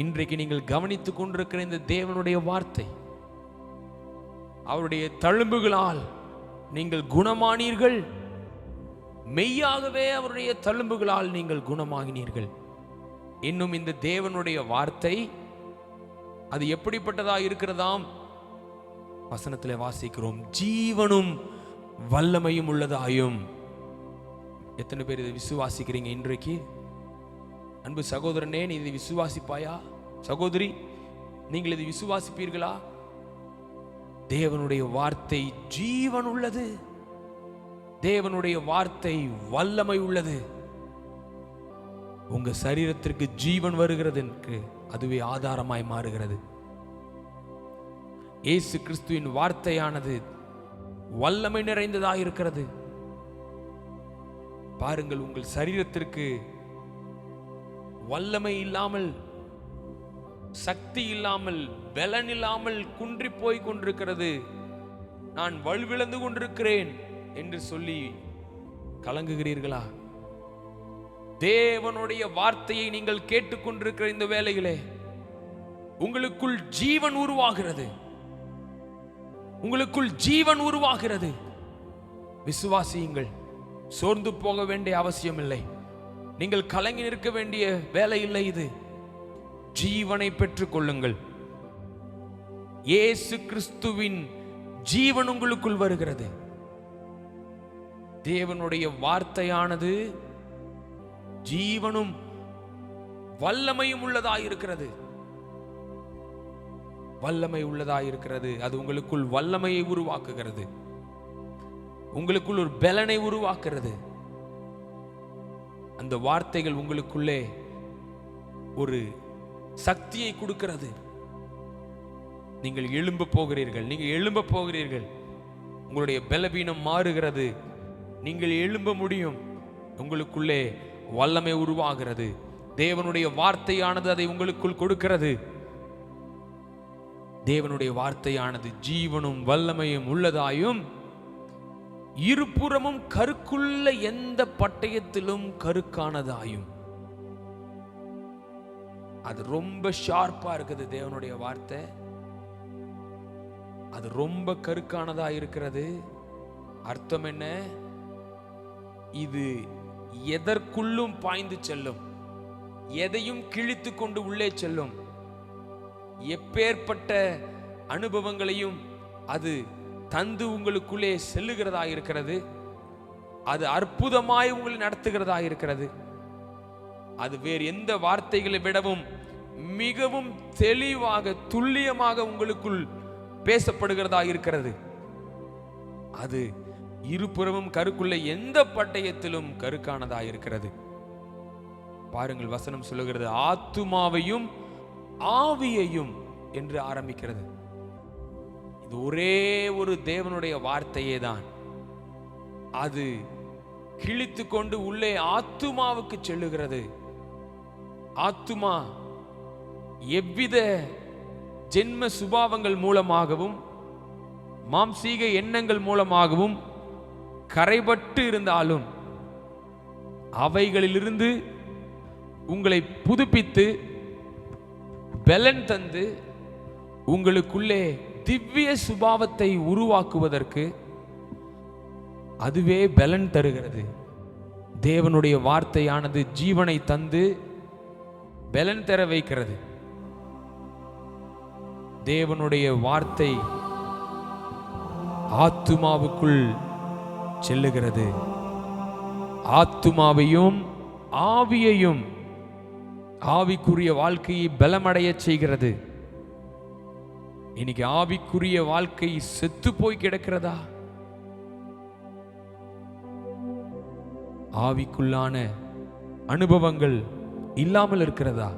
இன்றைக்கு நீங்கள் கவனித்துக் கொண்டிருக்கிற இந்த தேவனுடைய வார்த்தை, அவருடைய தழும்புகளால் நீங்கள் குணமானீர்கள். மெய்யாகவே அவருடைய தழும்புகளால் நீங்கள் குணமாகினீர்கள். இன்னும் இந்த தேவனுடைய வார்த்தை அது எப்படிப்பட்டதா இருக்கிறதாம்? வசனத்தில் வாசிக்கிறோம், ஜீவனும் வல்லமையும் உள்ளதாயும். எத்தனை பேர் இதை விசுவாசிக்கிறீங்க இன்றைக்கு? அன்பு சகோதரனே, நீ இதை விசுவாசிப்பாயா? சகோதரி, நீங்கள் இதை விசுவாசிப்பீர்களா? தேவனுடைய வார்த்தை ஜீவன் உள்ளது. தேவனுடைய வார்த்தை வல்லமை உள்ளது. உங்க சரீரத்திற்கு ஜீவன் வருகிறது என்று அதுவே ஆதாரமாய் மாறுகிறது. இயேசு கிறிஸ்துவின் வார்த்தையானது வல்லமை நிறைந்ததாக இருக்கிறது. பாருங்கள், உங்கள் சரீரத்திற்கு வல்லமை இல்லாமல், சக்தி இல்லாமல், பலன் இல்லாமல் குன்றி போய் கொண்டிருக்கிறது. நான் வலுவிழந்து கொண்டிருக்கிறேன் என்று சொல்லி கலங்குகிறீர்களா? தேவனுடைய வார்த்தையை நீங்கள் கேட்டுக்கொண்டிருக்கிற இந்த வேளையிலே உங்களுக்குள் ஜீவன் உருவாகிறது. உங்களுக்குள் ஜீவன் உருவாகிறது. விசுவாசியுங்கள். சோர்ந்து போக வேண்டிய அவசியம் இல்லை. நீங்கள் கலங்கி நிற்க வேண்டிய வேலை இல்லை. இது ஜீவனை பெற்றுக் கொள்ளுங்கள். இயேசு கிறிஸ்துவின் ஜீவன் உங்களுக்குள் வருகிறது. தேவனுடைய வார்த்தையானது ஜீவனும் வல்லமையும் உள்ளதாயிருக்கிறது. வல்லமை உள்ளதாயிருக்கிறது. அது உங்களுக்குள் வல்லமையை உருவாக்குகிறது. உங்களுக்குள் ஒரு பலனை உருவாக்குறது. அந்த வார்த்தைகள் உங்களுக்குள்ளே ஒரு சக்தியை கொடுக்கிறது. நீங்கள் எழும்ப போகிறீர்கள். நீங்கள் எழும்ப போகிறீர்கள். உங்களுடைய பலவீனம் மாறுகிறது. நீங்கள் எழும்ப முடியும். உங்களுக்குள்ளே வல்லமை உருவாகிறது. தேவனுடைய வார்த்தையானது அதை உங்களுக்குள் கொடுக்கிறது. தேவனுடைய வார்த்தையானது ஜீவனும் வல்லமையும் உள்ளதாயும் இருபுறமும் கருக்குள்ள எந்த பட்டயத்திலும் கருக்கானதாயும். அது ரொம்ப ஷார்ப்பா இருக்குது. தேவனுடைய வார்த்தை அது ரொம்ப கருக்கானதா இருக்கிறது. அர்த்தம் என்ன? இது எதற்குள்ளும் பாய்ந்து செல்லும், எதையும் கிழித்து கொண்டு உள்ளே செல்லும். எப்பேற்பட்ட அனுபவங்களையும் அது தந்து உங்களுக்குள்ளே செல்லுகிறதா இருக்கிறது. அது அற்புதமாய் உங்களை நடத்துகிறதா இருக்கிறது. அது வேறு எந்த வார்த்தைகளை விடவும் மிகவும் தெளிவாக துல்லியமாக உங்களுக்குள் பேசப்படுகிறதா இருக்கிறது. அது இருபுறமும் கருக்குள்ள எந்த பட்டயத்திலும் கருக்கானதா இருக்கிறது. பாருங்கள், வசனம் சொல்லுகிறது ஆத்துமாவையும் ஆவியையும் என்று ஆரம்பிக்கிறது. இது ஒரே ஒரு தேவனுடைய வார்த்தையே தான். அது கிழித்து கொண்டு உள்ளே ஆத்துமாவுக்கு செல்லுகிறது. ஆத்துமா எவ்வித ஜென்ம சுபாவங்கள் மூலமாகவும் மாம்சீக எண்ணங்கள் மூலமாகவும் கரைபட்டு இருந்தாலும் அவைகளிலிருந்து உங்களை புதுப்பித்து பலன் தந்து உங்களுக்குள்ளே திவ்ய சுபாவத்தை உருவாக்குவதற்கு அதுவே பலன் தருகிறது. தேவனுடைய வார்த்தையானது ஜீவனை தந்து பலன் தர வைக்கிறது. தேவனுடைய வார்த்தை ஆத்துமாவுக்குள் செல்லுகிறது. ஆத்துமாவையும் ஆவியையும், ஆவிக்குரிய வாழ்க்கையை பலமடைய செய்கிறது. இன்னைக்கு ஆவிக்குரிய வாழ்க்கை செத்து போய் கிடக்கிறதா? ஆவிக்குள்ளான அனுபவங்கள் இல்லாமல் இருக்கிறதா?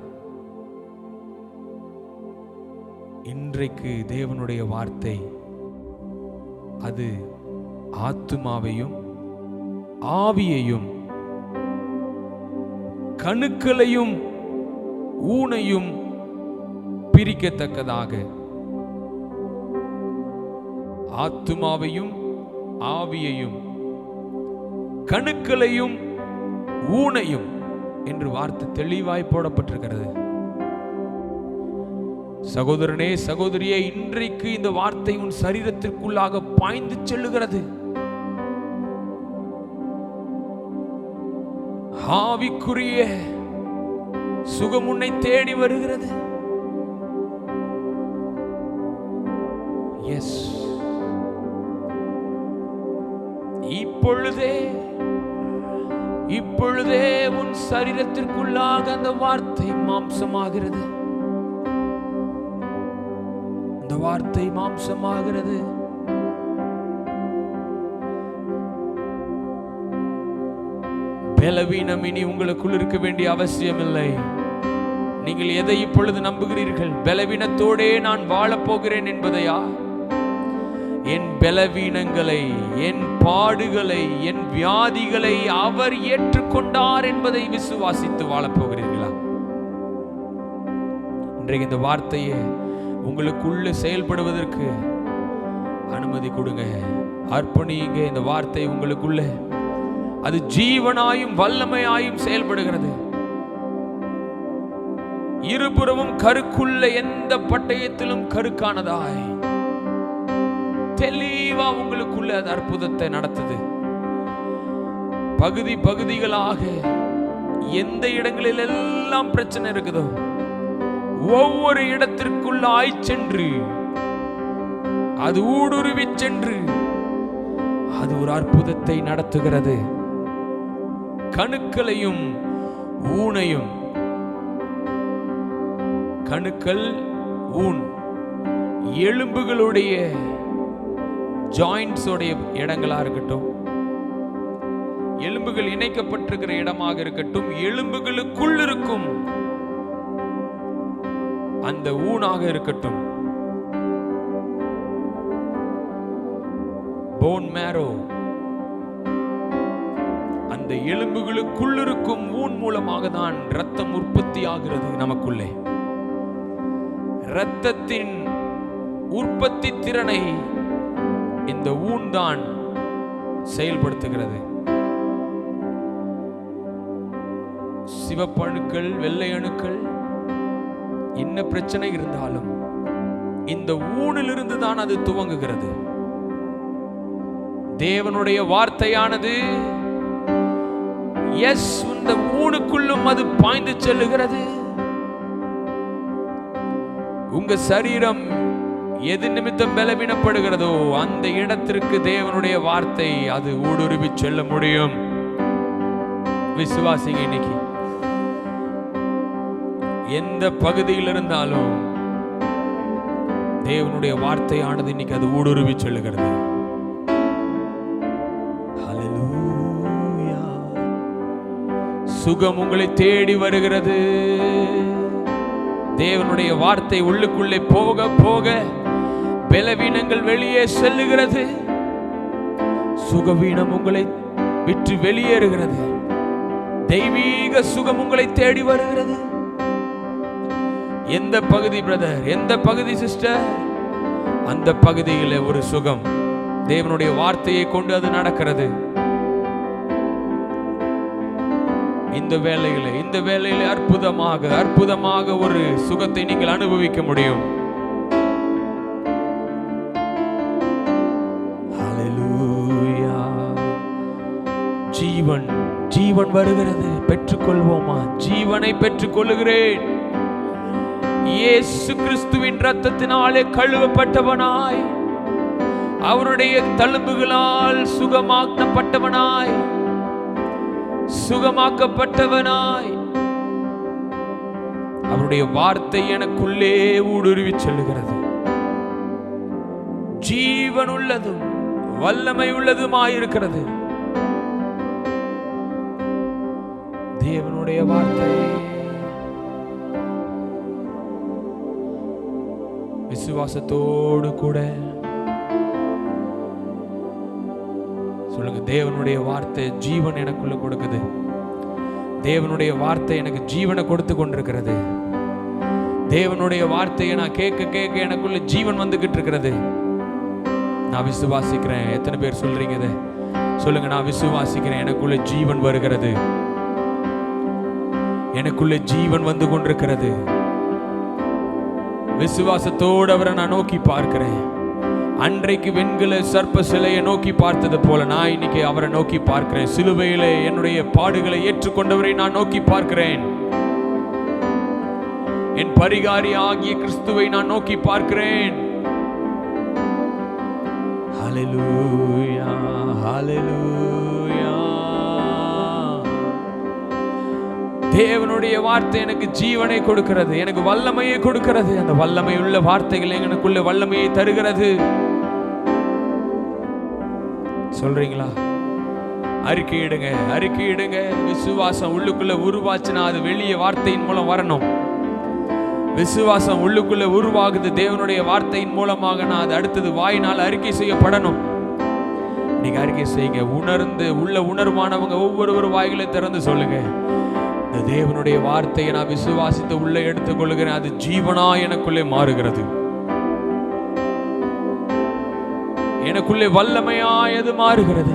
இன்றைக்கு தேவனுடைய வார்த்தை அது ஆத்துமாவையும் ஆவியையும் கணுக்களையும் ஊனையும் பிரிக்கத்தக்கதாக, ஆத்துமாவையும் ஆவியையும் கணுக்களையும் ஊனையும் என்று வார்த்தை தெளிவாய் போடப்பட்டிருக்கிறது. சகோதரனே, சகோதரியே, இன்றைக்கு இந்த வார்த்தை உன் சரீரத்திற்குள்ளாக பாய்ந்து செல்லுகிறது. ஆவிக்குரிய சுகம் உன்னை தேடி வருகிறது. எஸ், இப்பொழுதே உன் சரீரத்திற்குள்ளாக அந்த வார்த்தை மாம்சமாகிறது. அந்த வார்த்தை மாம்சமாகிறது. பலவீனம் இனி உங்களுக்குள் இருக்க வேண்டிய அவசியம் இல்லை. நீங்கள் எதை இப்பொழுது நம்புகிறீர்கள்? பலவீனத்தோடே நான் வாழப்போகிறேன் என்பதையா? என் பலவீனங்களை, என் பாடுகளை, என் வியாதிகளை அவர் ஏற்றுக்கொண்டார் என்பதை விசுவாசித்து வாழப்போகிறீர்களா? இன்றைக்கு இந்த வார்த்தையை உங்களுக்குள்ள செயல்படுவதற்கு அனுமதி கொடுங்க, அர்ப்பணியுங்க. இந்த வார்த்தை உங்களுக்குள்ள அது ஜீவனாயும் வல்லமையாயும் செயல்படுகிறது. இருபுறமும் கருக்குள்ள எந்த பட்டயத்திலும் கருக்கானதாய் தெளிவா உங்களுக்குள்ள அது அற்புதத்தை நடத்துது. பகுதி பகுதிகளாக எந்த இடங்களில் எல்லாம் பிரச்சனை இருக்குதோ ஒவ்வொரு இடத்திற்குள்ளாய் சென்று அது ஊடுருவி சென்று அது ஒரு அற்புதத்தை நடத்துகிறது. கணுக்களையும் ஊனையும், கணுக்கள் ஊன் எலும்புகளுடைய ஜாயிண்ட்ஸ் உடைய இடங்களா இருக்கட்டும், எலும்புகள் இணைக்கப்பட்டிருக்கிற இடமாக இருக்கட்டும், எலும்புகளுக்குள் இருக்கும் அந்த ஊனாக இருக்கட்டும், போன் மேரோ, அந்த எலும்புகளுக்குள் இருக்கும் ஊன் மூலமாக தான் இரத்தம் உற்பத்தி ஆகிறது. நமக்குள்ளே இரத்தத்தின் உற்பத்தி திறனை இந்த ஊன் தான் செயல்படுத்துகிறது. சிவப்பணுக்கள், வெள்ளை அணுக்கள், என்ன பிரச்சனை இருந்தாலும் இந்த ஊனிலிருந்து தான் அது துவங்குகிறது. தேவனுடைய வார்த்தையானது இந்த ஊனுக்குள்ளும் அது பாய்ந்து செல்லுகிறது. உங்க சரீரம் எது நிமித்தம் பலவீனப்படுகிறதோ அந்த இடத்திற்கு தேவனுடைய வார்த்தை அது ஊடுருவி செல்ல முடியும். விசுவாசிங்க, இன்னைக்கு எந்த பகுதியில் இருந்தாலும் தேவனுடைய வார்த்தையானது இன்னைக்கு அது ஊடுருவி செல்லுகிறது. ஹல்லேலூயா. சுகம் உங்களை தேடி வருகிறது. தேவனுடைய வார்த்தை உள்ளுக்குள்ளே போக போக பலவீனங்கள் வெளியே செல்லுகிறது. சுகவீனம் உங்களை விட்டு வெளியேறுகிறது. தெய்வீக சுகம் உங்களை தேடி வருகிறது. எந்த பகுதி பிரதர், எந்த பகுதி சிஸ்டர், அந்த பகுதியில் ஒரு சுகம் தேவனுடைய வார்த்தையை கொண்டு அது நடக்கிறது. இந்த வேளையில அற்புதமாக ஒரு சுகத்தை நீங்கள் அனுபவிக்க முடியும். ஹல்லேலூயா. ஜீவன் வருகிறது. பெற்றுக்கொள்வோமா? ஜீவனை பெற்றுக்கொள்ளுகிறேன். இயேசு கிறிஸ்துவின் இரத்தத்தினாலே கழுவப்பட்டவனாய், அவருடைய தழும்புகளால் சுகமாக்கப்பட்டவனாய் அவருடைய வார்த்தை எனக்குள்ளே ஊடுருவி செல்லுகிறது. ஜீவன் உள்ளதும் வல்லமை உள்ளதுமாயிருக்கிறது தேவனுடைய வார்த்தை. விசுவாசத்தோடு கூட சொல்லுங்க, தேவனுடைய வார்த்தை ஜீவன் எனக்குள்ள கொடுக்குது. தேவனுடைய வார்த்தை எனக்கு ஜீவனை கொடுத்து கொண்டிருக்கிறது. தேவனுடைய வார்த்தையை நான் கேட்க கேட்க எனக்குள்ள ஜீவன் வந்துகிட்டு இருக்கிறது. நான் விசுவாசிக்கிறேன். எத்தனை பேர் சொல்றீங்க இதை? சொல்லுங்க, நான் விசுவாசிக்கிறேன். எனக்குள்ள ஜீவன் வருகிறது. எனக்குள்ள ஜீவன் வந்து கொண்டிருக்கிறது. விசுவாசத்தோடு அவரை நான் நோக்கி பார்க்கிறேன். அன்றைக்கு வெண்கல சர்ப்ப சிலையை நோக்கி பார்த்தது போல நான் இன்னைக்கு அவரை நோக்கி பார்க்கிறேன். சிலுவையிலே என்னுடைய பாடுகளை ஏற்றுக்கொண்டவரை நான் நோக்கி பார்க்கிறேன். என் பரிகாரி ஆகிய கிறிஸ்துவை நான் நோக்கி பார்க்கிறேன். ஹல்லேலூயா, ஹல்லேலூயா. தேவனுடைய வார்த்தை எனக்கு ஜீவனை கொடுக்கிறது, எனக்கு வல்லமையை கொடுக்கிறது. அந்த வல்லமை உள்ள வார்த்தைகள் எனக்குள்ள வல்லமையை தருகிறது. சொல்றீங்களா? அறிக்கையிடுங்க. விசுவாசம் உள்ளுக்குள்ள உருவாச்சுன்னா அது வெளியே வார்த்தையின் மூலம் வரணும். விசுவாசம் உள்ளுக்குள்ள உருவாகுது தேவனுடைய வார்த்தையின் மூலமாக. நான் அது அடுத்தது வாயினால் அறிக்கை செய்யப்படணும். நீங்க அறிக்கை செய்யுங்க. உள்ள உணர்வானவங்க ஒவ்வொரு வாய்களை திறந்து சொல்லுங்க, இந்த தேவனுடைய வார்த்தையை நான் விசுவாசித்து உள்ள எடுத்துக் கொள்கிறேன். அது ஜீவனா எனக்குள்ளே மாறுகிறது. எனக்குள்ளே வல்லமையாய் அது மாறுகிறது.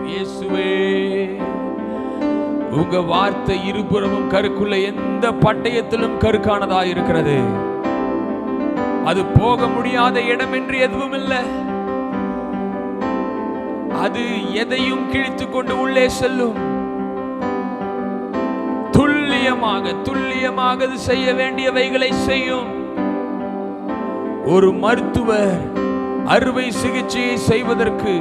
இயேசுவே, உங்க வார்த்தை இருபுறமும் கருக்குள்ள எந்த பட்டயத்திலும் கருக்கானதா இருக்கிறது. அது போக முடியாத இடம் என்று எதுவும் இல்லை. அது எதையும் கிழித்துக் கொண்டு உள்ளே செல்லும். துல்லியமாக அது செய்ய வேண்டியவைகளை செய்யும். ஒரு மருத்துவர் அறுவை சிகிச்சையை செய்வதற்கு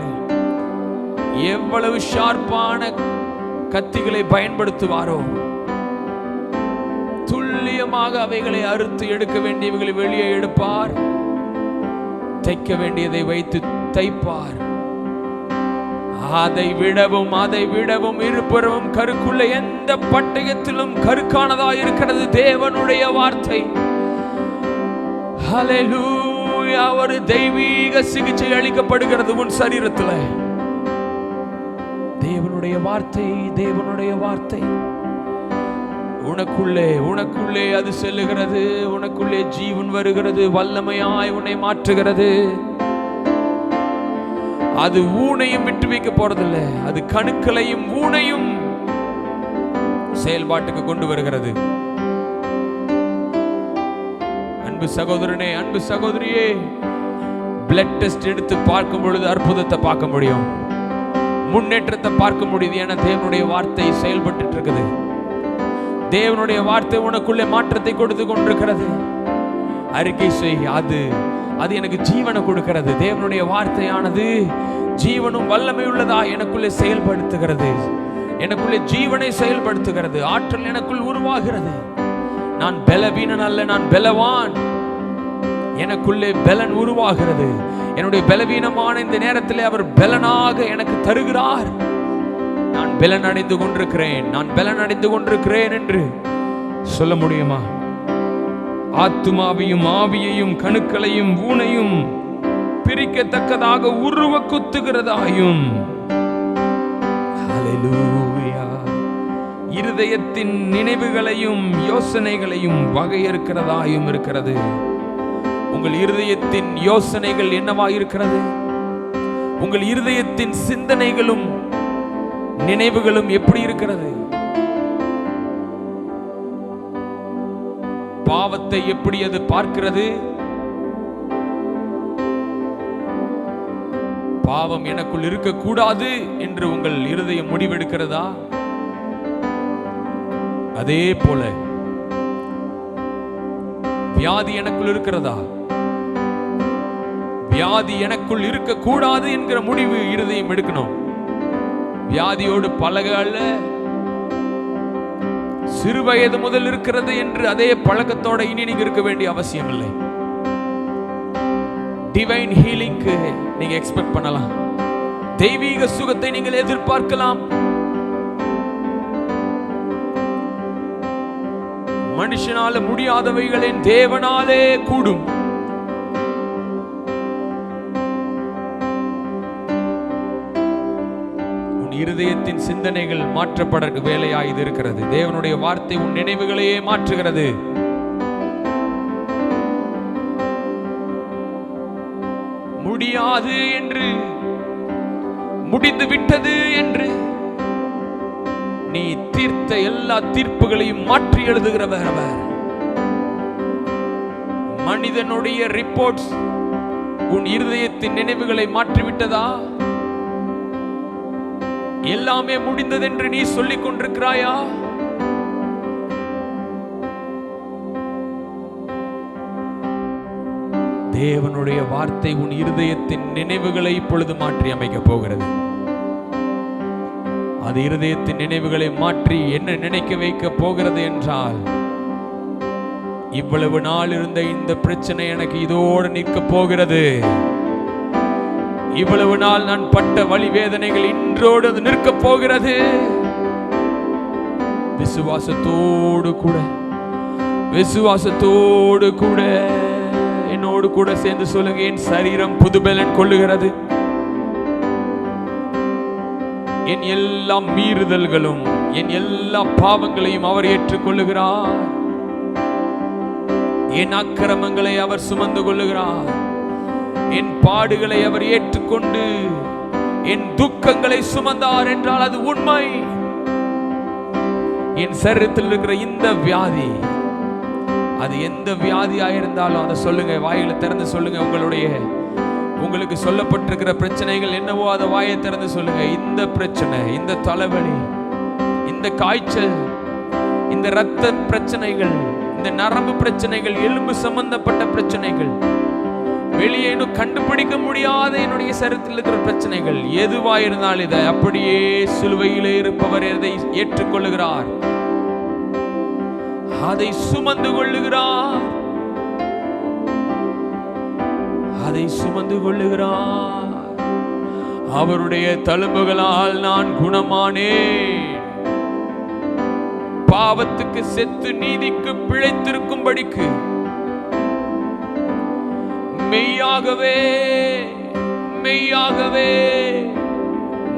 எவ்வளவு ஷார்ப்பான கத்திகளை பயன்படுத்துவாரோ, துல்லியமாக அவைகளை அறுத்து எடுக்க வேண்டியவைகளை வெளியே எடுப்பார். தைக்க வேண்டியதை வைத்து தைப்பார். அதை விடவும் இருபுறமும் கருக்குள்ள எந்த பட்டயத்திலும் கருக்கானதா இருக்கிறது தேவனுடைய வார்த்தை. ஹல்லேலூயா. ஒரு தெய்வீக சிகிச்சை அளிக்கப்படுகிறது உன் சரீரத்தில். தேவனுடைய வார்த்தை, தேவனுடைய வார்த்தை உனக்குள்ளே அது செல்லுகிறது. உனக்குள்ளே ஜீவன் வருகிறது, வல்லமையாய் உன்னை மாற்றுகிறது. அது ஊனையும் விட்டு வைக்க போறதில்லை. அது கணுக்களையும் ஊனையும் செயல்பாட்டுக்கு கொண்டு வருகிறது. அன்பு சகோதரனே, அன்பு சகோதரியே, பிளட் டெஸ்ட் எடுத்து பார்க்கும் பொழுது அற்புதத்தை பார்க்க முடியும், முன்னேற்றத்தை பார்க்க முடியுது. என தேவனுடைய வார்த்தை செயல்பட்டு இருக்குது. தேவனுடைய வார்த்தை உனக்குள்ளே மாற்றத்தை கொடுத்து கொண்டிருக்கிறது. அறிக்கை செய். அது எனக்கு ஜீவனை கொடுக்கிறது. தேவனுடைய வார்த்தையானது ஜீவனும் வல்லமை உள்ளதா எனக்குள்ளே செயல்படுத்துகிறது. எனக்குள்ளே ஜீவனை செயல்படுத்துகிறது. ஆற்றல் எனக்குள் உருவாகிறது. நான் பலவீனன் அல்ல, நான் பலவான். எனக்குள்ளே பலன் உருவாகிறது. என்னுடைய பலவீனமான இந்த நேரத்தில் அவர் பலனாக எனக்கு தருகிறார். நான் பலன் அடைந்து கொண்டிருக்கிறேன், நான் பலன் அடைந்து கொண்டிருக்கிறேன் என்று சொல்ல முடியுமா? ஆத்துமாவையும் ஆவியையும் கணுக்களையும் ஊனையும் பிரிக்கத்தக்கதாக உருவ குத்துகிறதாயும், ஹல்லேலூயா, இருதயத்தின் நினைவுகளையும் யோசனைகளையும் வகையறுக்கிறதாயும் இருக்கிறது. உங்கள் இருதயத்தின் யோசனைகள் என்னவா இருக்கிறது? உங்கள் இருதயத்தின் சிந்தனைகளும் நினைவுகளும் எப்படி இருக்கிறது? பாவத்தை எப்படி அது பார்க்கிறது? பாவம் எனக்குள் இருக்கக்கூடாது என்று உங்கள் இருதயம் முடிவெடுக்கிறதா? அதே போல வியாதி எனக்குள் இருக்கிறதா? வியாதி எனக்குள் இருக்கக்கூடாது என்கிற முடிவு இருதயம் எடுக்கணும். வியாதியோடு பழகல, சிறு வயது முதல் இருக்கிறது என்று அதே பழக்கத்தோட இனி நீங்க இருக்க வேண்டிய அவசியம் இல்லை. டிவைன் ஹீலிங்க்கு நீங்க எக்ஸ்பெக்ட் பண்ணலாம். தெய்வீக சுகத்தை நீங்கள் எதிர்பார்க்கலாம். மனுஷனால முடியாதவைகளின் தேவனாலே கூடும். இருதயத்தின் சிந்தனைகள் மாற்றப்பட வேலையாய் இருக்கிறது. தேவனுடைய வார்த்தை உன் நினைவுகளையே மாற்றுகிறது. முடியாது என்று, முடிந்து விட்டது என்று நீ தீர்த்த எல்லா தீர்ப்புகளையும் மாற்றி எழுதுகிறவர் அவர். மனிதனுடைய ரிப்போர்ட்ஸ் உன் இருதயத்தின் நினைவுகளை மாற்றிவிட்டதா? எல்லாமே முடிந்தது என்று நீ சொல்லிக் கொண்டிருக்கிறாயா? தேவனுடைய வார்த்தை உன் இருதயத்தின் நினைவுகளை இப்பொழுது மாற்றி அமைக்க போகிறது. அது இருதயத்தின் நினைவுகளை மாற்றி என்ன நினைக்க வைக்க போகிறது என்றால், இவ்வளவு நாள் இருந்த இந்த பிரச்சனை எனக்கு இதோடு நிற்க போகிறது. இவ்வளவு நாள் நான் பட்ட வலி வேதனைகள் இன்றோடு அது நிற்க போகிறது. விசுவாசத்தோடு கூட என்னோடு கூட சேர்ந்து சொல்லுங்க, என் சரீரம் புதுபலன் கொள்ளுகிறது. என் எல்லா மீறுதல்களும், என் எல்லா பாவங்களையும் அவர் ஏற்றுக்கொள்ளுகிறார். என் அக்கிரமங்களை அவர் சுமந்து கொள்ளுகிறார். என் பாடுகளை அவர் ஏற்றுக்கொண்டு என் துக்கங்களை சுமந்தார் என்றால் அது உண்மை. என் சரீரத்தில் இருக்கிற இந்த வியாதி, அது எந்த வியாதியாயிருந்தாலும் அதை சொல்லுங்க, வாயில திறந்து சொல்லுங்க. உங்களுக்கு சொல்லப்பட்டிருக்கிற பிரச்சனைகள் என்னவோ அதை வாயை திறந்து சொல்லுங்க. இந்த பிரச்சனை, இந்த தலைவலி, இந்த காய்ச்சல், இந்த இரத்த பிரச்சனைகள், இந்த நரம்பு பிரச்சனைகள், எலும்பு சம்பந்தப்பட்ட பிரச்சனைகள், வெளியே கண்டுபிடிக்க முடியாத என்னுடைய சரீரத்தில் இருக்கிற பிரச்சனைகள் எதுவாயிருந்தால் இதை அப்படியே சிலுவையிலே இருப்பவர் எதை ஏற்றுக்கொள்ளுகிறார், அதை சுமந்து கொள்ளுகிறார். அதை சுமந்து கொள்ளுகிறார். அவருடைய தழும்புகளால் நான் குணமானேன். பாவத்துக்கு செத்து நீதிக்கு பிழைத்திருக்கும்படிக்கு மெய்யாகவே மெய்யாகவே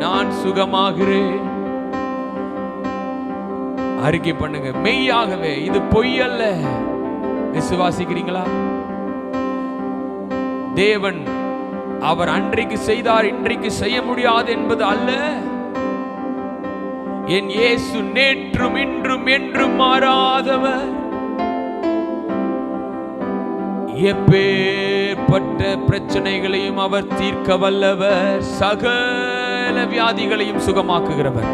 நான் சுகமாகிறேன். அறிக்கை பண்ணுங்க, மெய்யாகவே, இது பொய் அல்ல. விசுவாசிக்கிறீங்களா? தேவன் அவர் அன்றைக்கு செய்தார், இன்றைக்கு செய்ய முடியாது என்பது அல்ல. என் இயேசு நேற்றும் இன்றும் என்றும் மாறாதவர். எப்பேற்பட்ட பிரச்சனைகளையும் அவர் தீர்க்க வல்லவர். சகல வியாதிகளையும் சுகமாக்குகிறவர்.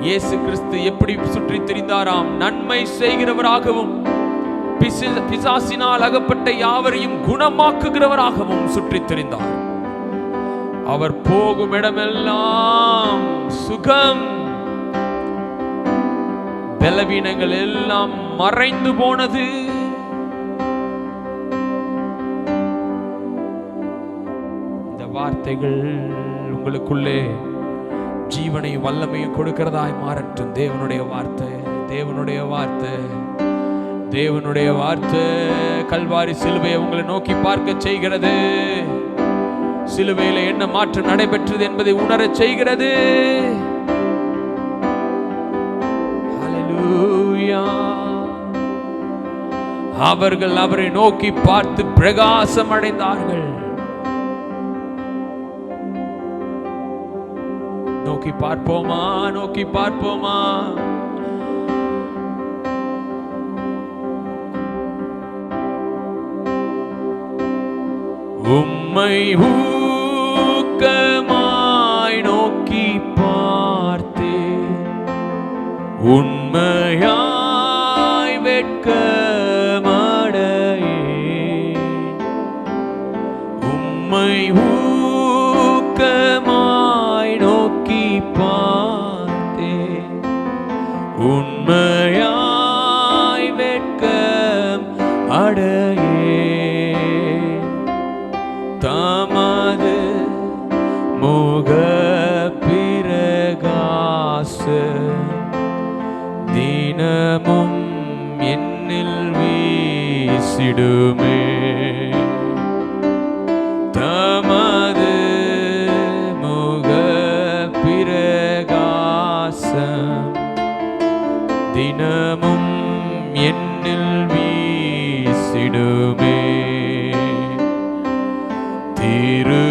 இயேசு கிறிஸ்து எப்படி சுற்றி திரிந்தாராம்? நன்மை செய்கிறவராகவும் பிசாசினால் அகப்பட்ட யாவரையும் குணமாக்குகிறவராகவும் சுற்றி திரிந்தார். அவர் போகும் இடமெல்லாம் சுகம். பலவீனங்கள் எல்லாம் மறைந்து போனது. இந்த வார்த்தைகள் உங்களுக்குள்ளே ஜீவனையும் வல்லமையும் கொடுக்கிறதாய் மாறட்டும். தேவனுடைய வார்த்தை, தேவனுடைய வார்த்தை, தேவனுடைய வார்த்தை கல்வாரி சிலுவையை உங்களை நோக்கி பார்க்க செய்கிறது. சிலுவையில் என்ன மாற்றம் நடைபெற்றது என்பதை உணரச் செய்கிறது. ஹல்லேலூயா. அவர்கள் அவரை நோக்கி பார்த்து பிரகாசம் அடைந்தார்கள். நோக்கி பார்ப்போமா? நோக்கி பார்ப்போமா? உம்மை ஊக்கமாய் நோக்கி பார்த்தே, உண்மையாய் வெட்கமடையே. உம்மை ஊக்கமாய் நோக்கி பார்த்தே, உண்மையாய் வெட்கம் அடையே. தமது முக பிரகாச தினமும் என்னில் வீசிடுமே. தமது முக பிரகாசம் தினமும் என்னில் வீசிடுமே.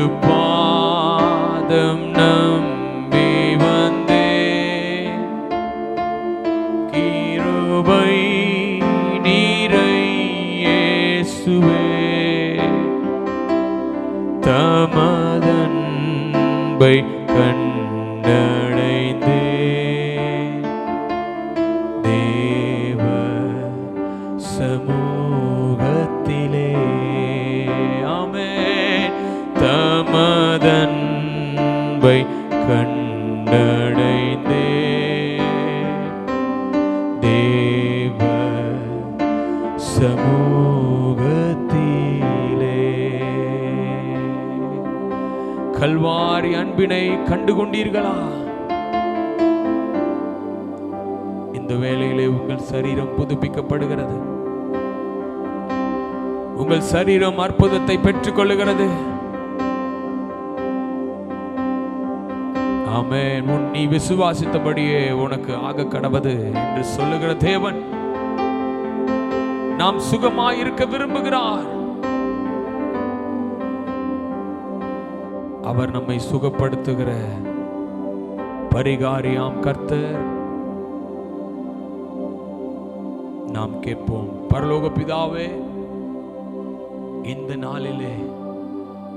திருப்பாதம் நம்பி வந்தே, கிருபை நீரை இயேசுவே. தமதன்பை கண்டடைந்தே, தேவ சமூகத்திலே. ஆமென். தமதன்பை கண்டடைந்தே, தேவ சமூகத்திலே. கல்வாரி அன்பினை கண்டுகொண்டீர்களா? இந்த வேளையிலே உங்கள் சரீரம் புதுப்பிக்கப்படுகிறது. உங்கள் சரீரம் அற்புதத்தை பெற்றுக் கொள்ளுகிறது. ஆமென். நீ விசுவாசித்தபடியே உனக்கு ஆக கடவது என்று சொல்லுகிற தேவன் நாம் சுகமாயிருக்க விரும்புகிறார். அவர் நம்மை சுகப்படுத்துகிற பரிகாரியாம் கர்த்தர். நாம் கேட்போம். பரலோக பிதாவே, இந்த நாளிலே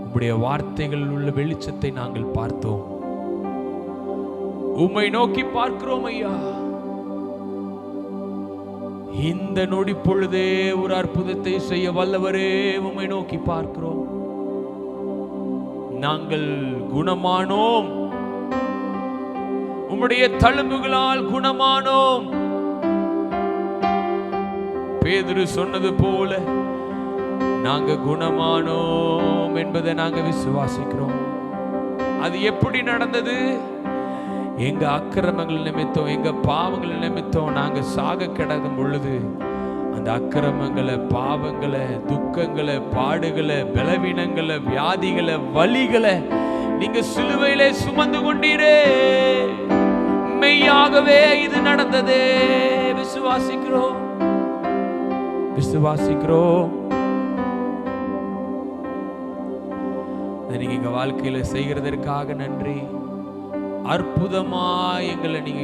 உம்முடைய வார்த்தைகளில் உள்ள வெளிச்சத்தை நாங்கள் பார்த்தோம். உம்மை நோக்கி பார்க்கிறோம் ஐயா. இந்த நொடி பொழுதே ஒரு அற்புதத்தை செய்ய வல்லவரே, உம்மை நோக்கி பார்க்கிறோம். நாங்கள் குணமானோம், உம்முடைய தழும்புகளால் குணமானோம். பேதுரு சொன்னது போல நாங்க குணமானோம் என்பதை நாங்க விசுவாசிக்கிறோம். அது எப்படி நடந்தது? எங்க அக்கிரமங்கள் நிமித்தம், எங்க பாவங்கள் நிமித்தம் நாங்க சாக கிடக்கும் பொழுது அந்த அக்கிரமங்களை, பாவங்களை, துக்கங்களை, பாடுகளை, பலவீனங்களை, வியாதிகளை, வலிகளை நீங்க சிலுவையிலே சுமந்து கொண்டீரே. மெய்யாகவே இது நடந்ததே. விசுவாசிக்கிறோம், விசுவாசிக்கிறோம். நீங்க எங்க வாழ்க்கையில செய்கிறதற்காக நன்றி. அற்புதமா எங்களை நீங்க